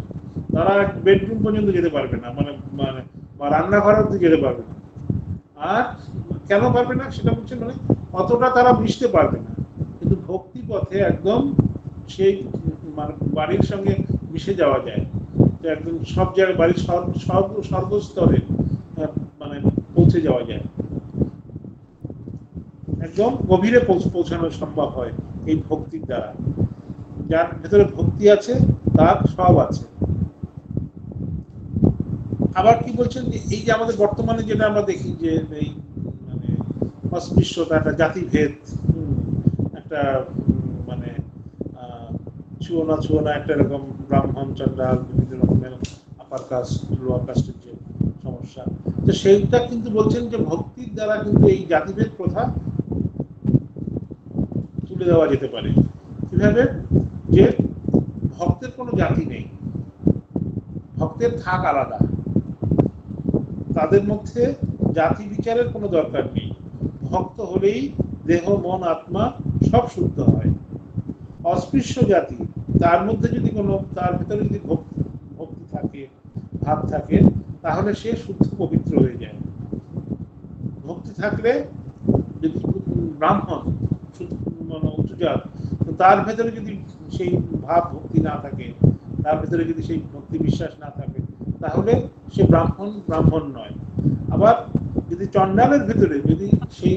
তারা বেডরুম পর্যন্ত যেতে পারবে না, মানে বা রান্নাঘর অব্দি যেতে পারবে না। আর কেন পারবে না সেটা বলছেন, মানে অতটা তারা মিশতে পারবে না, কিন্তু ভক্তি পথে একদম সেই বাড়ির সঙ্গে মিশে যাওয়া যায়, একদম সব জায়গায় বাড়ির সর্বস্তরে মানে পৌঁছে যাওয়া যায়, একদম গভীরে পৌঁছানো সম্ভব হয় এই ভক্তির দ্বারা। যার ভেতরে ভক্তি আছে তার সব আছে। আবার কি বলছেন, এই যে আমাদের বর্তমানে যেটা আমরা দেখি যে এই মানে অস্পৃশ্যতা, একটা জাতিভেদ, একটা মানে ছুঁয়ো না একটা এরকম ব্রাহ্মণ চন্ডাল বিভিন্ন রকমের আপার কাস্ট লোয়ার কাস্টের যে সমস্যা, তো সেইটা কিন্তু বলছেন যে ভক্তির দ্বারা কিন্তু এই জাতিভেদ প্রথা তুলে দেওয়া যেতে পারে। কিভাবে? যে ভক্তের কোনো জাতি নেই, ভক্তের থাক আলাদা, তাদের মধ্যে জাতি বিচারের কোনো দরকার নেই। ভক্ত হলেই দেহ মন আত্মা সব শুদ্ধ হয়। অস্পৃশ্য জাতি, তার মধ্যে যদি কোনো, তার ভিতরে যদি ভক্তি থাকে, ভাব থাকে, তাহলে সে শুদ্ধ পবিত্র হয়ে যায়। ভক্তি থাকলে যদি ব্রাহ্মণ মানে উঁচু জাত, তার ভেতরে যদি সেই ভাব ভক্তি না থাকে, তার ভেতরে যদি সেই ভক্তি বিশ্বাস না থাকে, তাহলে সে ব্রাহ্মণ নয়। আবার যদি চণ্ডালের ভেতরে যদি সেই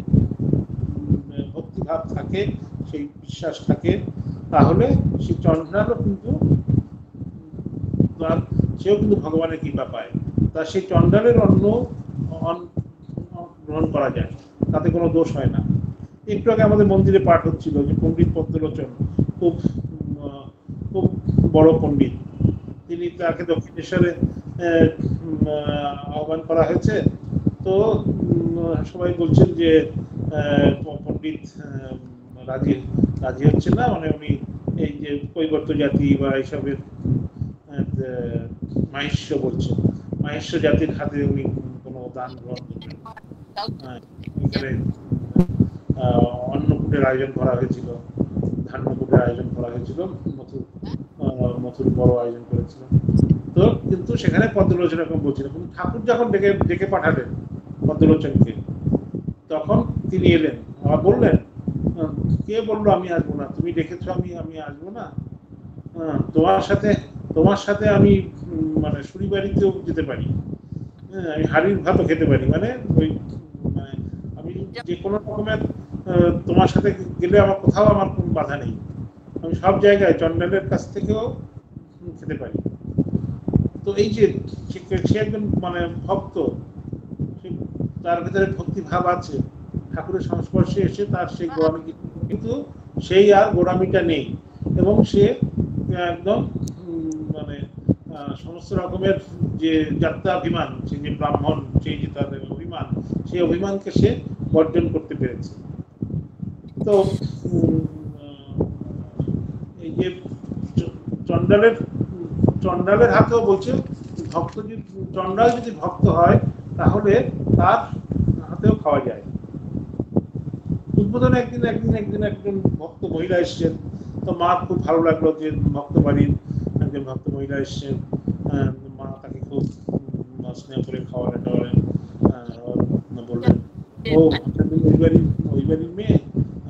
ভক্তি ভাব থাকে, সেই বিশ্বাস থাকে, তাহলে সেই চণ্ডালও কিন্তু সেও কিন্তু ভগবানের কৃপা পায়। তা সেই চণ্ডালের অন্ন গ্রহণ করা যায়, তাতে কোনো দোষ হয় না। একটু আগে আমাদের মন্দিরে পাঠ হচ্ছিল যে পণ্ডিত পদ্মলোচন খুব খুব বড় পণ্ডিত, তিনি, তাকে দক্ষিণেশ্বরে আহ্বান করা হয়েছে। তো সবাই বলছেন যে পণ্ডিত রাজি হচ্ছে না, মানে উনি এই যে কৈবর্ত জাতি বা এইসবের মাহিষ্য বলছেন, মাহিষ্য জাতির হাতে উনি কোনো দান গ্রহণ করবেন। এখানে অন্নকূটের আয়োজন করা হয়েছিল, ধান্যকূটের আয়োজন করা হয়েছিল, মথুর বড় আয়োজন করেছিল। তো কিন্তু সেখানে পদ্মলোচন এরকম বলছিল, কিন্তু ঠাকুর যখন ডেকে পাঠালেন পদ্মলোচনকে, তখন তিনি এলেন, আবার বললেন, কে বললো আমি আসবো না? তুমি ডেকেছো, আমি আসবো না? তোমার সাথে আমি মানে শুরি বাড়িতেও যেতে পারি, আমি হাড়ির ভাতও খেতে পারি, মানে ওই আমি যে কোনো রকমের তোমার সাথে গেলে আমার কোথাও আমার কোনো বাধা নেই, আমি সব জায়গায় চণ্ডালের কাছ থেকেও খেতে পারি। তো এই যে সে একজন মানে ভক্ত, তার ভেতরে ভক্তি ভাব আছে, ঠাকুরের সংস্পর্শে এসে তার সেই গোড়ামি, কিন্তু সেই আর গোড়ামিটা নেই, এবং সে একদম মানে সমস্ত রকমের যে যাত্রাভিমান, সেই যে ব্রাহ্মণ, সেই যে তাদের অভিমান, সেই অভিমানকে সে বর্জন করতে পেরেছে। তো এই যে চণ্ডালের হাতেও বলছে, ভক্ত যদি, চণ্ডাল যদি ভক্ত হয় তাহলে তার হাতেও খাওয়া যায়। উদ্বোধনে একজন ভক্ত মহিলা এসছেন, তো মা খুব ভালো লাগলো যে ভক্ত বাড়ির একজন ভক্ত মহিলা এসছেন, মা তাকে খুব স্নেহ করে খাওয়ালেন টাওয়ালেন, বললেন, ও ওই বাড়ির মেয়ে,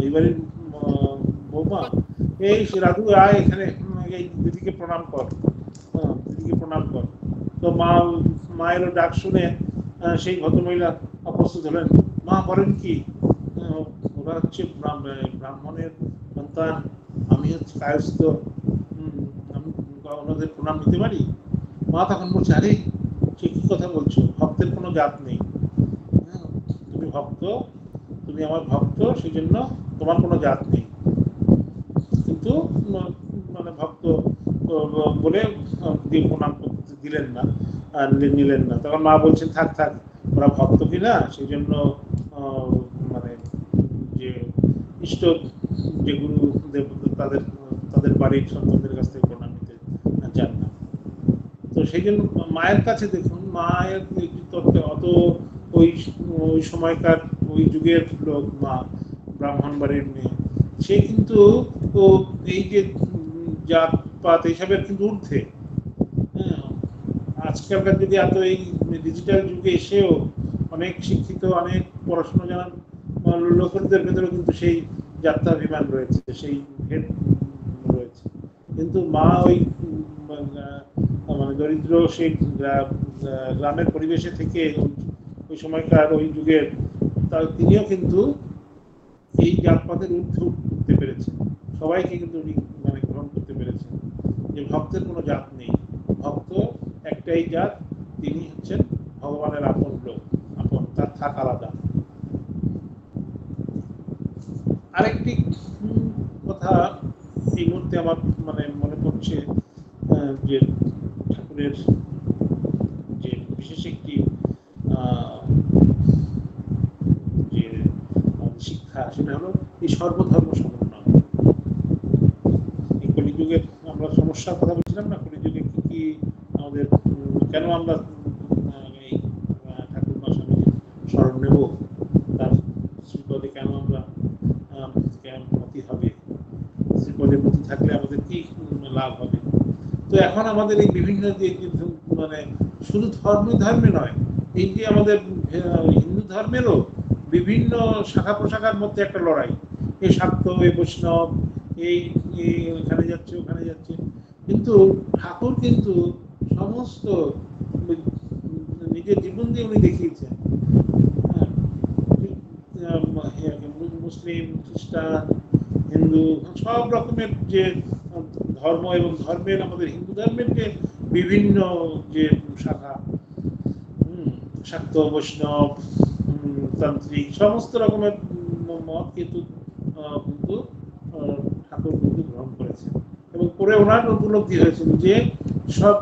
ওই বাড়ির বৌমা, এই রাধু আয় এখানে, এই দিদিকে প্রণাম কর, দিদিকে প্রণাম কর। তো মায়েরও ডাক শুনে সেই ভদ্রমহিলা প্রস্তুত হলেন। মা বলেন কি, ওরা হচ্ছে ব্রাহ্মণের সন্তান, আমি হচ্ছে কায়স্থ, আমি ওনাদের প্রণাম নিতে পারি? মা তখন বলছে, আরে সে কি কথা বলছো, ভক্তের কোনো জাত নেই, তুমি ভক্ত, তুমি আমার ভক্ত, সেই জন্য তোমার কোনো জাত নেই। কিন্তু মানে ভক্ত বলে প্রণাম করতে দিলেন না, নিলেন না। তখন মা বলছেন, থাক ওরা ভক্ত কিনা, সেই জন্য মানে যে ইষ্ট যে গুরু তাদের বাড়ির সন্তানদের কাছ থেকে প্রণাম নিতে চান না। তো সেই জন্য মায়ের কাছে দেখুন, মায়ের অত ওই সময়কার ওই যুগের লোক, মা ব্রাহ্মণ বাড়ির মেয়ে, সে কিন্তু এই যে জাতপাত এইসবের কিন্তু ঊর্ধ্বে। আজকালকার যুগে এত এই ডিজিটাল যুগে এসেও অনেক শিক্ষিত, অনেক পড়াশোনা জানার লোকদের ভেতরে কিন্তু সেই যাত্রাভিমান রয়েছে, সেই ভেদ রয়েছে। কিন্তু মা ওই মানে দরিদ্র সেই গ্রামের পরিবেশে থেকে ওই সময়কার ওই যুগের তিনিও কিন্তু এই জাতপাতের ঊর্ধ্বে উঠতে পেরেছেন, সবাইকে কিন্তু উনি মানে গ্রহণ করতে পেরেছেন যে ভক্তের কোনো জাত নেই, ভক্ত একটাই জাত, তিনি হচ্ছেন ভগবানের আপন লোক, আপন, তার থাক আলাদা। আরেকটি কথা এই মুহূর্তে আমার মানে মনে পড়ছে যে ঠাকুরের যে বিশেষ একটি যে শিক্ষা, সেটা হলো এই সর্বধর্ম সমন্বয়। এই কলিযুগে আমরা সমস্যার কথা বলছিলাম না, কলিযুগে কি কি আমাদের, কেন আমরা এই ঠাকুর মা স্বামীজির স্মরণ নেব, তার শ্রীপদে কেন আমরা মতি হবে, শ্রীপদে মতি থাকলে আমাদের কি লাভ হবে। তো এখন আমাদের এই বিভিন্ন যে মানে শুধু ধর্মে নয়, এই যে আমাদের হিন্দু ধর্মেরও বিভিন্ন শাখা প্রশাখার মধ্যে একটা লড়াই, এই শাক্ত, এই বৈষ্ণব, এই এখানে যাচ্ছে ওখানে যাচ্ছে, কিন্তু ঠাকুর কিন্তু সমস্ত নিজের জীবন দিয়ে উনি দেখিয়েছেন। মুসলিম, খ্রিস্টান, হিন্দু, সব রকমের যে ধর্ম এবং ধর্মের, আমাদের হিন্দু ধর্মের যে বিভিন্ন যে শাখা, শাক্ত, বৈষ্ণব, তান্ত্রিক, সমস্ত রকমের মত কিন্তু ঠাকুর কিন্তু গ্রহণ করেছেন এবং করে ওনার উপলব্ধি হয়েছিল যে সব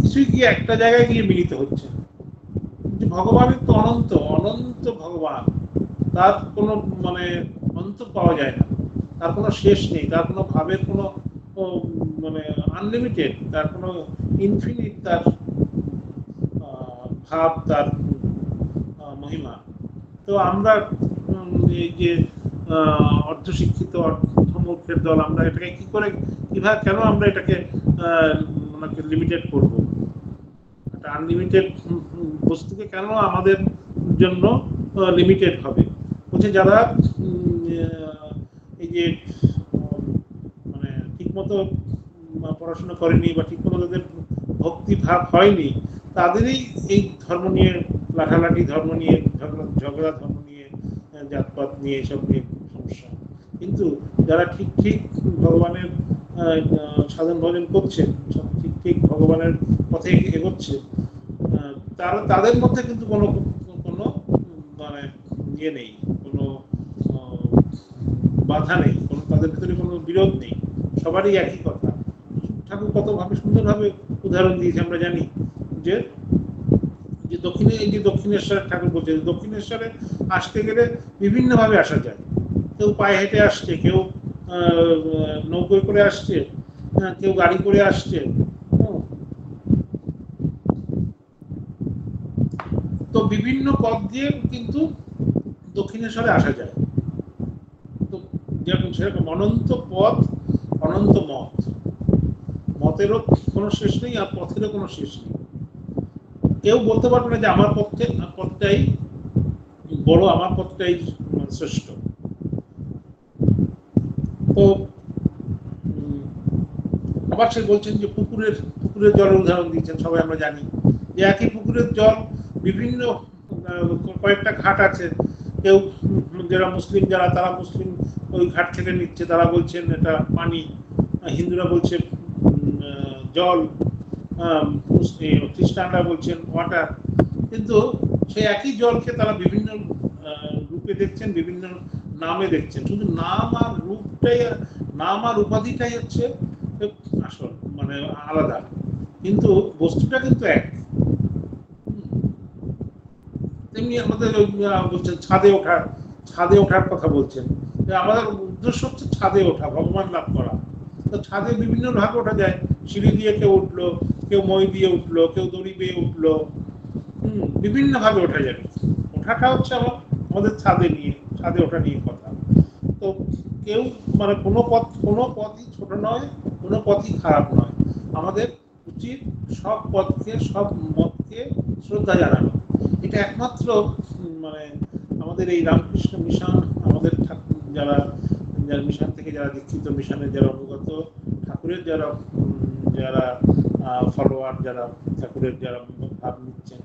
কিছুই গিয়ে একটা জায়গায় গিয়ে মিলিত হচ্ছে। যে ভগবানের তো অনন্ত অনন্ত ভগবান, তার কোনো মানে অন্ত পাওয়া যায় না, তার কোনো শেষ নেই, তার কোনো ভাবের কোনো মানে আনলিমিটেড, তার কোনো ইনফিনিট তার ভাব, তার মহিমা। তো আমরা এই যে অর্ধশিক্ষিত অর্ধমূর্খের দল, আমরা এটাকে কি করে, কিভাবে, কেন আমরা এটাকে লিমিটেড করব? একটা আনলিমিটেড বস্তুকে কেন আমাদের জন্য লিমিটেড হবে? বলছে যারা এই যে মানে ঠিকমতো পড়াশোনা করেনি বা ঠিকমতো তাদের ভক্তি ভাব হয়নি, তাদেরই এই ধর্ম নিয়ে লাঠালাঠি, ধর্ম নিয়ে ঝগড়া, ধর্ম নিয়ে জাতপাত নিয়ে, এসব নিয়ে সমস্যা। কিন্তু যারা ঠিক ভগবানের সাধন ভজন করছে, ঠিক ভগবানের পথে এগোচ্ছে, তাদের মধ্যে কিন্তু কোনো মানে ইয়ে নেই, কোনো বাধা নেই, কোনো তাদের ভিতরে কোনো বিরোধ নেই, সবারই একই কথা। ঠাকুর কতভাবে সুন্দরভাবে উদাহরণ দিয়েছে আমরা জানি, যে দক্ষিণে, এই যে দক্ষিণেশ্বরের ঠাকুর বলছে, দক্ষিণেশ্বরে আসতে গেলে বিভিন্নভাবে আসা যায়। কেউ পায়ে হেঁটে আসছে, কেউ নৌকোয় করে আসছে, কেউ গাড়ি করে আসছে। তো বিভিন্ন পথ দিয়ে কিন্তু দক্ষিণেশ্বরে আসা যায়। তো যেমন সেরকম অনন্ত পথ, অনন্ত মত, মতেরও কোনো শেষ নেই আর পথেরও কোনো শেষ নেই। কেউ বলতে পারবে না যে আমার পথটাই বড়, আমার পথটাই শ্রেষ্ঠ। তো আবার সে বলছেন যে পুকুরের জলের উদাহরণ দিচ্ছেন, সবাই আমরা জানি যে একই পুকুরের জল বিভিন্ন কয়েকটা ঘাট আছে, কেউ যারা মুসলিম, তারা মুসলিম ওই ঘাট থেকে নিচ্ছে, তারা বলছেন এটা পানি, হিন্দুরা বলছে জল, খ্রিস্টানরা বলছেন ওয়াটার। কিন্তু সেই একই জলকে তারা বিভিন্ন রূপে দেখছেন, বিভিন্ন নামে দেখছেন, শুধু নাম আর রূপটাই, নাম আর উপাধিটাই হচ্ছে আসল, মানে আলাদা, কিন্তু বস্তুটা কিন্তু এক। তেমনি আমাদের বলছেন ছাদে ওঠার কথা বলছেন, আমাদের উদ্দেশ্য হচ্ছে ছাদে ওঠা, ভগবান লাভ করা। তো ছাদে বিভিন্ন ভাবে ওঠা যায়, সিঁড়ি দিয়ে কেউ উঠলো, কেউ মই দিয়ে উঠলো, কেউ দড়ি বেয়ে উঠলো, বিভিন্ন ভাবে ওঠা যাবে। ওঠাটা হচ্ছে আমাদের ছাদে ওঠা নিয়ে কথা। তো কেউ মানে কোনো পথই ছোট নয়, কোনো পথই খারাপ নয়। আমাদের উচিত সব পথকে, সব মতকে শ্রদ্ধা জানানো। এটা একমাত্র মানে আমাদের এই রামকৃষ্ণ মিশন, আমাদের যারা যারা মিশন থেকে যারা দীক্ষিত, মিশনের যারা অনুগত, ঠাকুরের যারা যারা ফলোয়ার, যারা ঠাকুরের যারা ভাব নিচ্ছেন,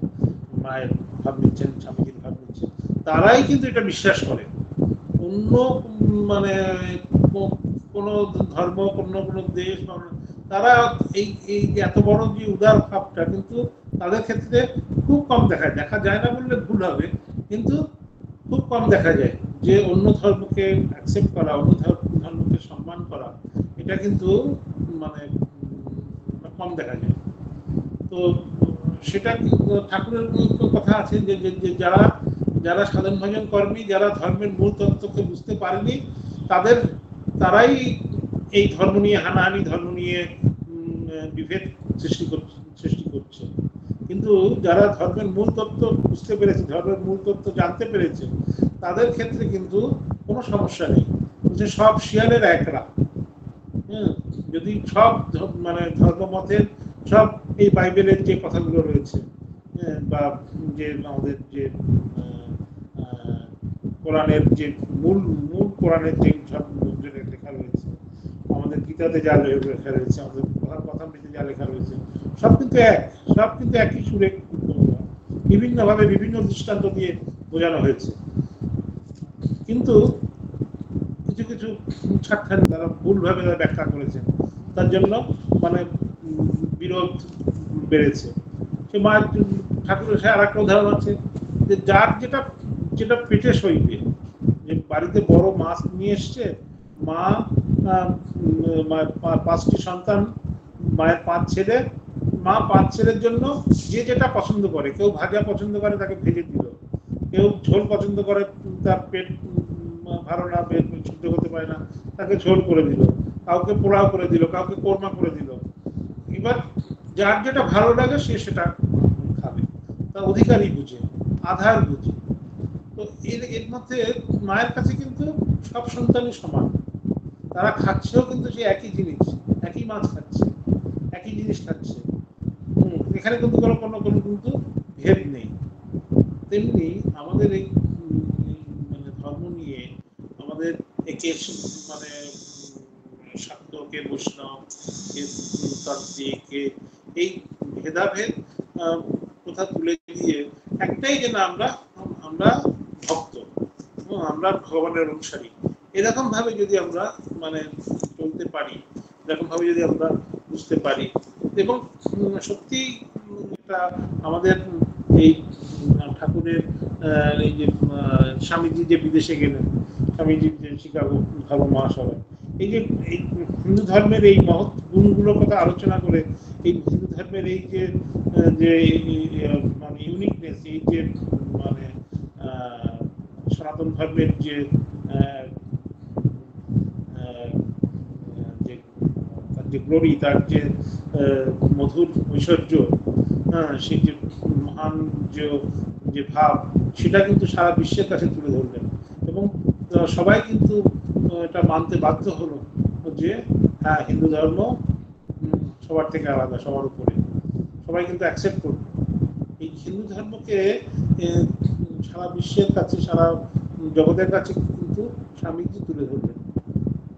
মায়ের ভাব নিচ্ছেন, স্বামীজির ভাব নিচ্ছেন, তারাই কিন্তু এটা বিশ্বাস করে। অন্য মানে কোনো ধর্ম, কোনো দেশ, তারা এই এই যে এত বড় যে উদার ভাবটা কিন্তু তাদের ক্ষেত্রে খুব কম দেখা যায় না বললে ভুল হবে, কিন্তু খুব কম দেখা যায় যে অন্য ধর্মকে অ্যাকসেপ্ট করা, অন্য ধর্মকে সম্মান করা, এটা কিন্তু মানে কম দেখা যায়। তো সেটা ঠাকুরের কথা আছে যে যারা যারা সাধন ভজন কর্মী, যারা ধর্মের মূল তত্ত্বকে বুঝতে পারেনি, তারাই এই ধর্ম নিয়ে হানাহানি, ধর্ম নিয়ে বিভেদ সৃষ্টি করছে। কিন্তু যারা ধর্মের মূল তত্ত্ব বুঝতে পেরেছে, ধর্মের মূল তত্ত্ব জানতে পেরেছে, তাদের ক্ষেত্রে কিন্তু কোনো সমস্যা নেই। সব শিয়ালের একরা। যদি সব মানে ধর্মমতের সব এই বাইবেলের যে কথাগুলো রয়েছে, বা যে আমাদের যে কোরআনের যে মূল কোরআনের যে সব লেখা রয়েছে, আমাদের গীতাতে যা লেখা রয়েছে, আমাদের কথামৃতে যা লেখা রয়েছে, সব কিন্তু একই সুরে বিভিন্নভাবে বিভিন্ন দৃষ্টান্ত দিয়ে বোঝানো হয়েছে। কিন্তু কিছু কিছু ছাত্রী তারা ভুলভাবে ব্যাখ্যা করেছে, তার জন্য মানে বিরোধ বেড়েছে। সে মায়ের ঠাকুরের সে আর একটা উদাহরণ আছে যে যার যেটা পেটে সইবে, যে বাড়িতে বড় মাছ নিয়ে এসছে, মা 5টি সন্তান, মায়ের 5 ছেলে, মা 5 ছেলের জন্য যে যেটা পছন্দ করে, কেউ ভাজা পছন্দ করে তাকে ভেজে দিল, কেউ ঝোল পছন্দ করে, তার পেট ভালো না, পেট সহ্য করতে পারে না, তাকে ঝোল করে দিল, কাউকে পোলাও করে দিল, কাউকে কোরমা করে দিল। এবার যার যেটা ভালো লাগে সে সেটা খাবে, তার অধিকারই বুঝে, আধার বুঝে। তো এর মধ্যে মায়ের কাছে কিন্তু সব সন্তানই সমান, তারা খাচ্ছেও কিন্তু সে একই জিনিস, একই মাছ খাচ্ছে, একই জিনিস খাচ্ছে। এখানে কিন্তু কোনো কিন্তু ভেদ নেই। তেমনি আমাদের এই মানে ধর্ম নিয়ে আমাদের একে মানে শাক্তকে, বৈষ্ণব, তান্ত্রিককে এই ভেদাভেদ কথা তুলে দিয়ে একটাই, যে না আমরা ভক্ত, আমরা ভগবানের অনুসারী, এরকম ভাবে যদি আমরা মানে চলতে পারি, এরকম ভাবে যদি আমরা বুঝতে পারি, এবং সত্যি এটা আমাদের এই ঠাকুরের এই যে স্বামীজি যে বিদেশে গেলেন, স্বামীজির যে শিকাগো ধর্ম মহাসভায়, এই যে এই হিন্দু ধর্মের এই মহৎ গুণগুলোর কথা আলোচনা করে, এই হিন্দু ধর্মের এই যে মানে ইউনিকনেস, এই যে মানে সনাতন ধর্মের যে গ্লোরি, তার যে মধুর ঐশ্বর্য, সেই যে মহান যে ভাব, সেটা কিন্তু সারা বিশ্বের কাছে তুলে ধরলেন, এবং সবাই কিন্তু এটা মানতে বাধ্য হলো যে হ্যাঁ, হিন্দু ধর্ম সবার থেকে আলাদা, সবার উপরে, সবাই কিন্তু অ্যাকসেপ্ট করল। এই হিন্দু ধর্মকে সারা বিশ্বের কাছে, সারা জগতের কাছে কিন্তু স্বামীজি তুলে ধরলেন।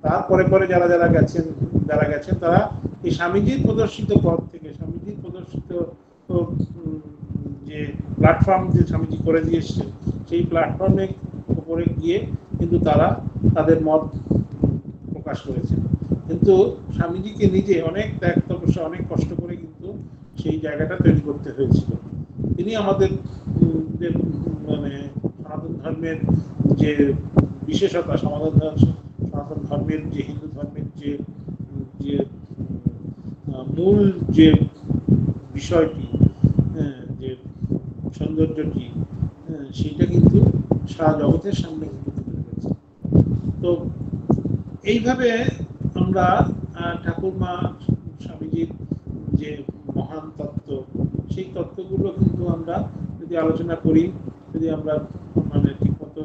তারপরে পরে যারা গেছেন তারা এই স্বামীজির প্রদর্শিত পথ থেকে, স্বামীজির প্রদর্শিত যে প্ল্যাটফর্ম যে স্বামীজি করে দিয়ে এসছেন, সেই প্ল্যাটফর্মের উপরে গিয়ে কিন্তু তারা তাদের মত প্রকাশ করেছেন। কিন্তু স্বামীজিকে নিজে অনেক ত্যাগ তপস্যা, অনেক কষ্ট করে কিন্তু সেই জায়গাটা তৈরি করতে হয়েছিল। তিনি আমাদের মানে সনাতন ধর্মের যে বিশেষতা, সনাতন ধর্মের যে হিন্দু ধর্মের যে মূল যে বিষয়টি, যে সৌন্দর্যটি, সেটা কিন্তু সারা জগতের সামনে কিন্তু তুলে ধরেছে। তো এইভাবে আমরা ঠাকুরমা স্বামীজির যে মহান তত্ত্ব, সেই তত্ত্বগুলো কিন্তু আমরা যদি আলোচনা করি, যদি আমরা মানে ঠিকমতো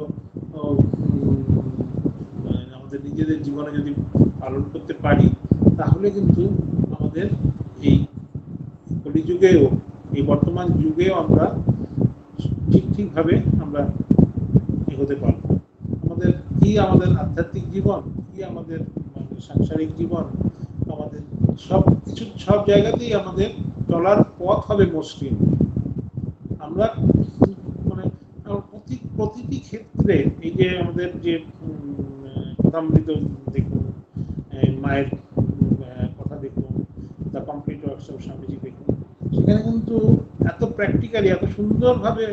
আমাদের নিজেদের জীবনে যদি পালন করতে পারি, তাহলে কিন্তু আমাদের এই কলিযুগেও, এই বর্তমান যুগেও আমরা ঠিকভাবে আমরা হতে পারবো। আমাদের কি আমাদের আধ্যাত্মিক জীবন, কি আমাদের মানে সাংসারিক জীবন, আমাদের সব কিছু সব জায়গাতেই আমাদের চলার পথ হবে মসৃণ। আমরা মানে প্রতিটি ক্ষেত্রে এই যে আমাদের যে কথামৃত দেখুন, মায়ের কথা দেখুন, the complete works of Swamiji দেখুন, সেখানে কিন্তু এত প্র্যাকটিক্যালি এত সুন্দরভাবে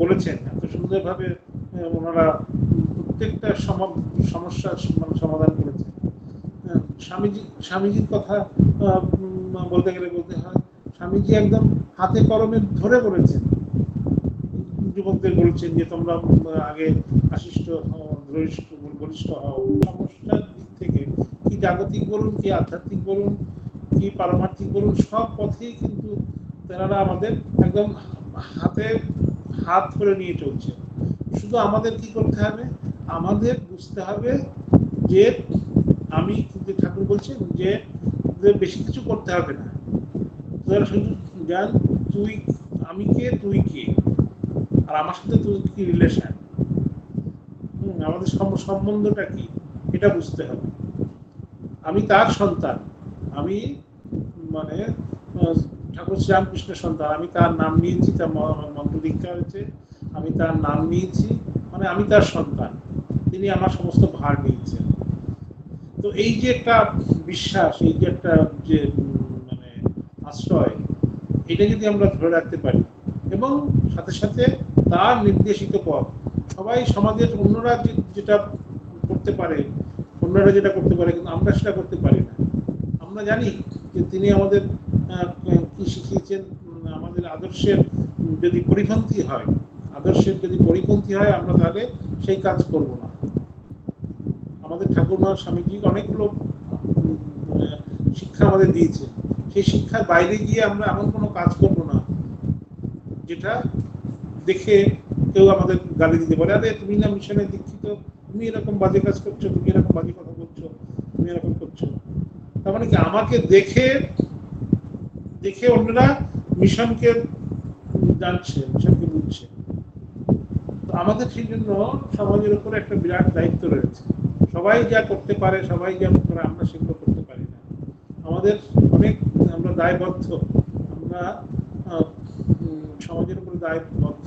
বলেছেন, এত সুন্দরভাবে ওনারা প্রত্যেকটা সমস্যার মানে সমাধান করেছেন। স্বামীজির কথা বলতে গেলে বলতে হয়, স্বামীজি একদম হাতে কলমে ধরে বলেছেন, যুবকদের বলছেন যে তোমরা আগে আশিষ্ট বলিষ্ঠ হও। সমস্যার দিক থেকে কি জাগতিক বলুন, কি আধ্যাত্মিক বলুন, কি পারমার্থিক বলুন, সব পথেই কিন্তু তেনারা আমাদের একদম হাতে হাত ধরে নিয়ে চলছে। শুধু আমাদের কি করতে হবে, আমাদের বুঝতে হবে যে আমি কিন্তু ঠাকুর বলছেন যে বেশি কিছু করতে হবে না, তোরা শুধু জান তুই আমি কে, তুই কে, আর আমার সাথে তুই কি রিলেশন, আমাদের সম্বন্ধটা কি, এটা বুঝতে হবে। আমি তার সন্তান, আমি মানে ঠাকুর শ্রীরামকৃষ্ণের সন্তান, আমি তার নাম নিয়েছি, তার মন্ত্র দীক্ষা হয়েছে, আমি তার নাম নিয়েছি, মানে আমি তার সন্তান, তিনি আমার সমস্ত ভার নিয়েছেন। তো এই যে একটা বিশ্বাস, এই যে একটা যে মানে আশ্রয়, এটা যদি আমরা ধরে রাখতে পারি এবং সাথে সাথে তার নির্দেশিত পথ, সবাই সমাজের অন্যরা যেটা করতে পারে, অন্যরা যেটা করতে পারে কিন্তু আমরা সেটা করতে পারি না। আমরা জানি যে তিনি আমাদের কি শিখিয়েছেন, আমাদের আদর্শের যদি পরিপন্থী হয়, আমরা তাহলে সেই কাজ করব না। আমাদের ঠাকুরমা স্বামীজি অনেকগুলো শিক্ষা আমাদের দিয়েছে, সেই শিক্ষার বাইরে গিয়ে আমরা এমন কোনো কাজ করব না যেটা দেখে কেউ আমাদের গালি দিতে পারে, আরে তুমি না মিশনে দীক্ষিত, তুমি এরকম বাজে কাজ করছো, তুমি এরকম বাজে কথা বলছো, তুমি এরকম করছো। তার মানে কি আমাকে দেখে দেখে অন্যরা মিশনকে জানছে, মিশনকে বুঝছে। তো আমাদের সেই জন্য সমাজের উপর একটা বিরাট দায়িত্ব রয়েছে। সবাই যা করতে পারে, সবাই যা করে, আমরা সেগুলো করতে পারি না। আমাদের অনেক আমরা দায়বদ্ধ, আমরা সমাজের উপরে দায়বদ্ধ।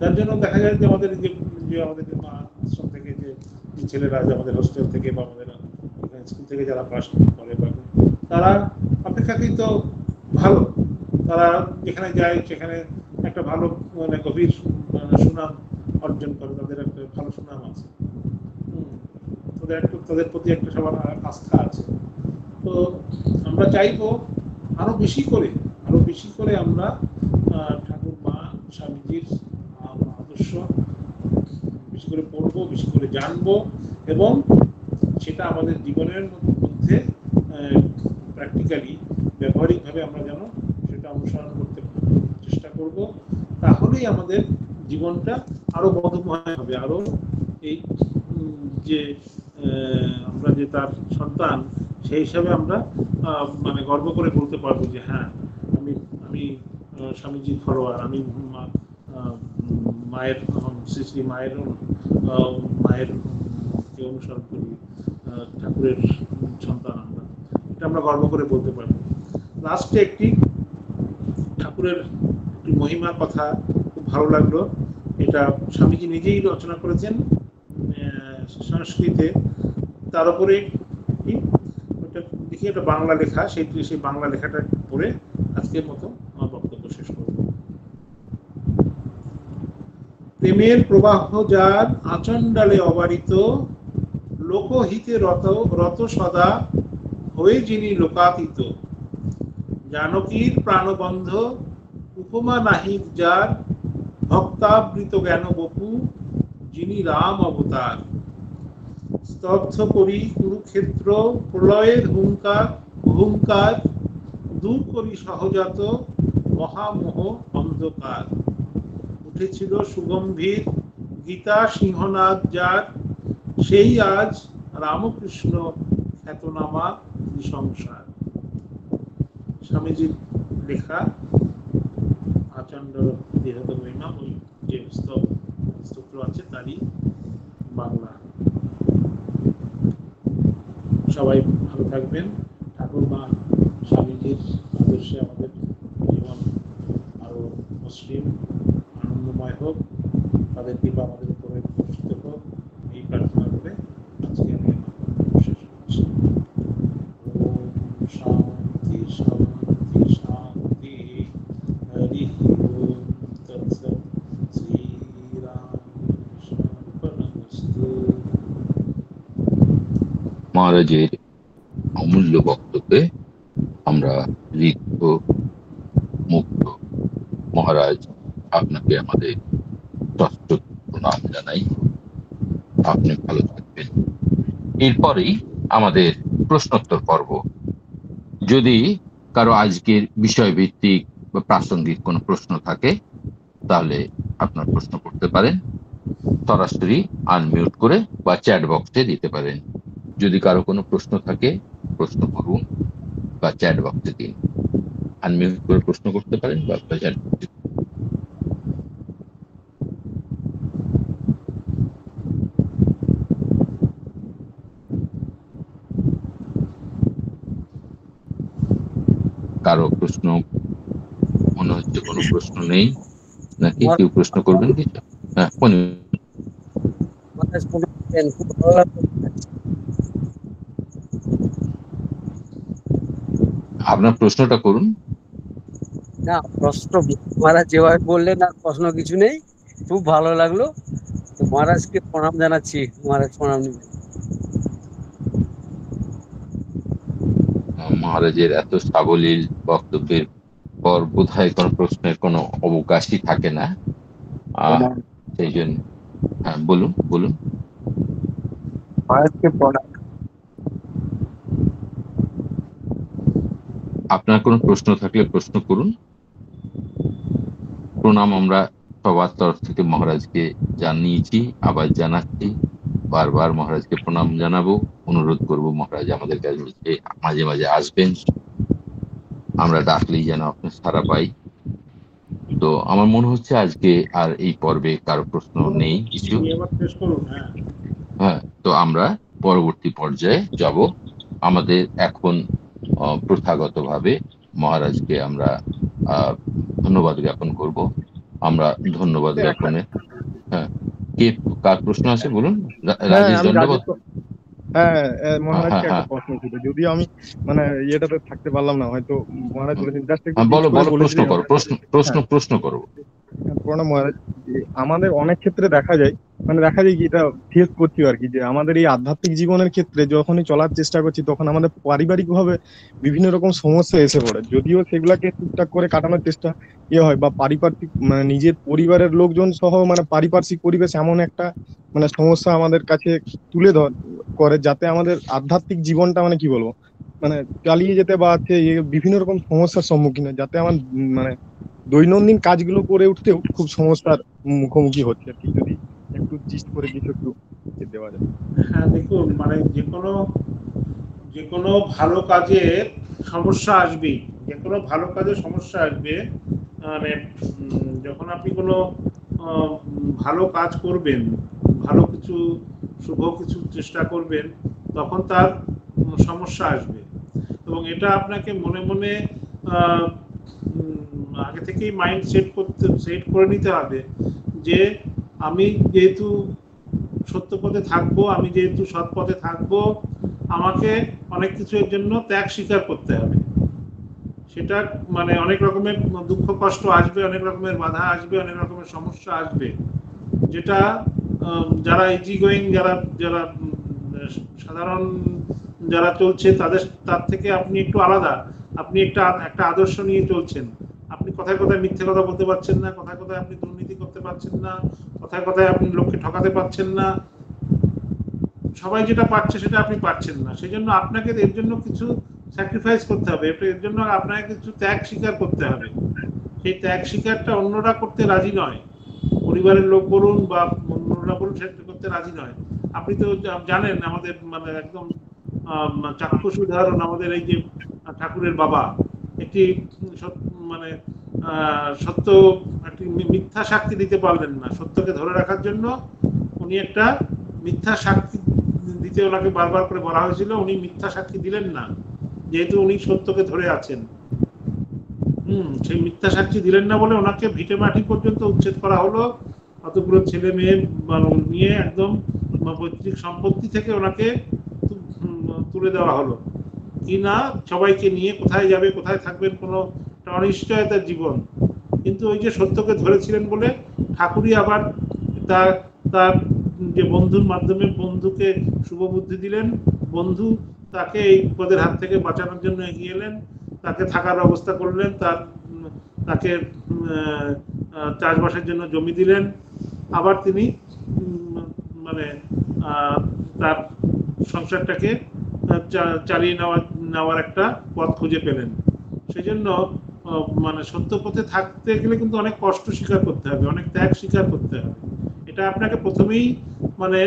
যার জন্য দেখা যায় যে আমাদের যে আমাদের মা আশ্রম থেকে যে ছেলেরা আমাদের হোস্টেল থেকে বা আমাদের স্কুল থেকে যারা পাশ করে, তারা অপেক্ষাকৃত ভালো, তারা যেখানে যায় সেখানে একটা ভালো মানে গভীর সুনাম অর্জন করে, তাদের একটা ভালো সুনাম আছে, তাদের প্রতি একটা সবার আস্থা আছে। তো আমরা চাইবো আরো বেশি করে আমরা ঠাকুর মা স্বামীজির আদর্শ বেশি করে পড়বো, বেশি করে জানবো এবং সেটা আমাদের জীবনের মধ্যে প্র্যাকটিক্যালি ব্যবহারিকভাবে আমরা যেন সেটা অনুসরণ করতে চেষ্টা করব। তাহলেই আমাদের জীবনটা আরো মধুময় হবে, আরো এই যে আমরা যে তার সন্তান সেই হিসাবে আমরা মানে গর্ব করে বলতে পারবো যে হ্যাঁ আমি স্বামীজির ফলোয়ার, আমি মায়ের শ্রী শ্রী মায়ের অনুসরণ করি, ঠাকুরের সন্তান আমরা, এটা আমরা গর্ব করে বলতে পারবো। লাস্টে একটি ঠাকুরের মহিমার কথা খুব ভালো লাগলো, এটা স্বামীজি নিজেই রচনা করেছেন সংস্কৃতে, তার উপরে দেখি একটা বাংলা লেখা, সেই বাংলা লেখাটা পড়ে আজকের মতো আমার বক্তব্য শেষ করব। প্রেমের প্রবাহ যার আচণ্ডালে অবারিত, লোকহিতে রত সদা হয়ে যিনি লোকাতীত, জানকীর প্রাণবন্ধ উপমা নাহিক যার, ভক্তাবৃত জ্ঞান বপু যিনি রাম অবতার, স্তব্ধ করি কুরুক্ষেত্র প্রলয়ের হুঙ্কার, দূর করি সহজাত মহামোহ অন্ধকার, উঠেছিল সুগম্ভীর গীতা সিংহনাদ যার, সেই আজ রামকৃষ্ণ খ্যাতনামা সংসার। স্বামীজির লেখা আচণ্ড দেহত মহিমা, ওই যে স্তোত্র আছে তারই বাংলা। সবাই ভালো থাকবেন। ঠাকুর মা স্বামীজির আদর্শে আমাদের জীবন আরো মসৃণ আনন্দময় হোক, তাদের কৃপা আমাদের উপরে বর্ষিত হোক, এই প্রার্থনা করে আজকে আমি আমার শেষ করছি। ওম শান্তি শান্তি শান্তি। হরি ওম তৎসৎ। শ্রী রামকৃষ্ণার্পণমস্তু। মহারাজের অমূল্য বক্তব্যে আমরা ঋদ্ধ মুক্ত। মহারাজ, আপনাকে আমাদের ষষ্ঠ প্রণাম জানাই। আপনি ভালো থাকবেন। এরপরেই আমাদের প্রশ্নোত্তর পর্ব। যদি কারো আজকের বিষয়ভিত্তিক বা প্রাসঙ্গিক কোনো প্রশ্ন থাকে তাহলে আপনার প্রশ্ন করতে পারেন, সরাসরি আনমিউট করে বা চ্যাট বক্সে দিতে পারেন। যদি কারো কোনো প্রশ্ন থাকে প্রশ্ন করুন বা চ্যাট বক্সে দিন। আনমিউট করে প্রশ্ন করতে পারেন বা চ্যাট বক্সে। কারো প্রশ্ন মনে হচ্ছে কোনো প্রশ্ন নেই, নাকি কেউ প্রশ্ন করবেন কিছু? হ্যাঁ, আপনার প্রশ্নটা করুন। না, প্রশ্ন মহারাজ যেভাবে বললেন আর প্রশ্ন কিছু নেই, খুব ভালো লাগলো। তো মহারাজকে প্রণাম জানাচ্ছি। মহারাজ প্রণাম নেবেন। মহারাজের এত সাবলীল বক্তব্যের পর বোধহয় কোনো প্রশ্নের কোনো অবকাশই থাকে না। সেই জন্য হ্যাঁ, বলুন বলুন। মহারাজকে প্রণাম। আপনার কোনো প্রশ্ন থাকলে প্রশ্ন করুন। প্রণাম আমরা সবার তরফ থেকে মহারাজকে জানিয়েছি, আবার জানাচ্ছি। বারবার মহারাজকে প্রণাম জানাবো, অনুরোধ করব মহারাজ আমাদের কাছে মাঝে মাঝে আসবেন। আমরা ডাকলেই যেন আপনি সাড়া পাই। তো আমার মনে হচ্ছে আজকে আর এই পর্বে কারো প্রশ্ন নেই কিছু। হ্যাঁ, তো আমরা পরবর্তী পর্যায়ে যাব। আমাদের এখন প্রথাগতভাবে মহারাজকে আমরা ধন্যবাদ জ্ঞাপন করব। আমরা ধন্যবাদ জ্ঞাপনে হ্যাঁ, কে কার প্রশ্ন আছে বলুন। রাজেশ দণ্ডবত। হ্যাঁ, মহারাজকে একটা প্রশ্ন ছিল, যদিও আমি মানে ইয়েটাতে থাকতে পারলাম না, হয়তো মহারাজ বলেছেন জাস্ট একটু বলো বলো, প্রশ্ন করো। প্রণাম মহারাজ। আমাদের অনেক ক্ষেত্রে দেখা যায় কি, এটা ফেস করছি আর কি, যে আমাদের এই আধ্যাত্মিক জীবনের ক্ষেত্রে যখনই চলার চেষ্টা করছি তখন আমাদের পারিবারিক ভাবে বিভিন্ন রকম সমস্যা এসে পড়ে। যদিও সেগুলাকে টুকটাক করে কাটানোর চেষ্টা হয়, বা পারিপার্শ্বিক মানে নিজের পরিবারের লোকজন সহ মানে পারিপার্শ্বিক পরিবেশ এমন একটা মানে সমস্যা আমাদের কাছে তুলে করে, যাতে আমাদের আধ্যাত্মিক জীবনটা মানে কি বলবো মানে চালিয়ে যেতে বা বিভিন্ন রকম সমস্যার সম্মুখীন হয়, যাতে আমার মানে দৈনন্দিন কাজগুলো করে উঠতেও খুব সমস্যার মুখোমুখি হচ্ছে আর কি। যদি একটু জিস্ট করে কিছু একটু দেওয়া যায়। হ্যাঁ, দেখুন মানে যে কোনো ভালো কাজে সমস্যা আসবেই। যে কোনো ভালো কাজে সমস্যা আসবে। মানে যখন আপনি কোনো ভালো কাজ করবেন, ভালো কিছু শুভ কিছু চেষ্টা করবেন, তখন তার সমস্যা আসবে। এবং এটা আপনাকে মনে মনে আগে থেকেই মাইন্ড সেট করে নিতে হবে যে আমি যেহেতু সত্য পথে থাকবো, আমি যেহেতু সৎ পথে থাকবো, আমাকে অনেক কিছুর জন্য ত্যাগ স্বীকার করতে হবে। সেটা মানে অনেক রকমের দুঃখ কষ্ট আসবে, অনেক রকমের বাধা আসবে, অনেক রকমের সমস্যা আসবে, যেটা যারা ইজি গোয়িং, যারা সাধারণ যারা চলছে তার থেকে আপনি একটু আলাদা। আপনি একটা আদর্শ নিয়ে চলছেন। আপনি কথায় কথায় মিথ্যে কথা বলতে পারছেন না, কথায় কথায় আপনি দুর্নীতি করতে পারছেন না, কথায় কথায় আপনি লোককে ঠকাতে পারছেন না। সবাই যেটা পাচ্ছে সেটা আপনি পাচ্ছেন না। সেই জন্য আপনাকে এর জন্য কিছু স্যাক্রিফাইস করতে হবে, এর জন্য আপনাকে কিছু ত্যাগ স্বীকার করতে হবে। সেই ত্যাগ স্বীকারটা অন্যরা করতে রাজি নয়, পরিবারের লোক বলুন বা অন্যরা বলুন, সেটা করতে রাজি নয়। আপনি তো জানেন আমাদের মানে একদম চাক্ষুষ উদাহরণ আমাদের এই যে ঠাকুরের বাবা, একটি মানে সত্য একটি মিথ্যা সাক্ষী দিতে পারলেন না। সত্যকে ধরে রাখার জন্য উনি একটা মিথ্যা সাক্ষী দিতে ওনাকে বারবার করে বলা হয়েছিল, উনি মিথ্যা সাক্ষী দিলেন না, যেহেতু উনি সত্যকে ধরে আছেন। সেই মিথ্যা সাক্ষী দিলেন না বলে ওনাকে ভিটে মাটি পর্যন্ত উচ্ছেদ করা হলো। অতগুলো ছেলে মেয়ে নিয়ে একদম পৈতৃক সম্পত্তি থেকে ওনাকে তুলে দেওয়া হলো। কি না সবাইকে নিয়ে কোথায় যাবে, কোথায় থাকবেন, কোনো অনিশ্চয়তার জীবন। কিন্তু ওই যে সত্যকে ধরেছিলেন বলে ঠাকুরই আবার তার যে বন্ধুর মাধ্যমে বন্ধুকে শুভ বুদ্ধি দিলেন। বন্ধু তাকে এই বিপদের হাত থেকে বাঁচানোর জন্য এগিয়ে এলেন, তাকে থাকার ব্যবস্থা করলেন, তাকে চাষবাসের জন্য জমি দিলেন। আবার তিনি মানে তার সংসারটাকে চালিয়ে নেওয়ার একটা পথ খুঁজে পেলেন। সেই জন্য মানে সত্য পথে থাকতে গেলে কিন্তু অনেক কষ্ট স্বীকার করতে হবে, অনেক ত্যাগ স্বীকার করতে হবে। এটা আপনাকে প্রথমেই মানে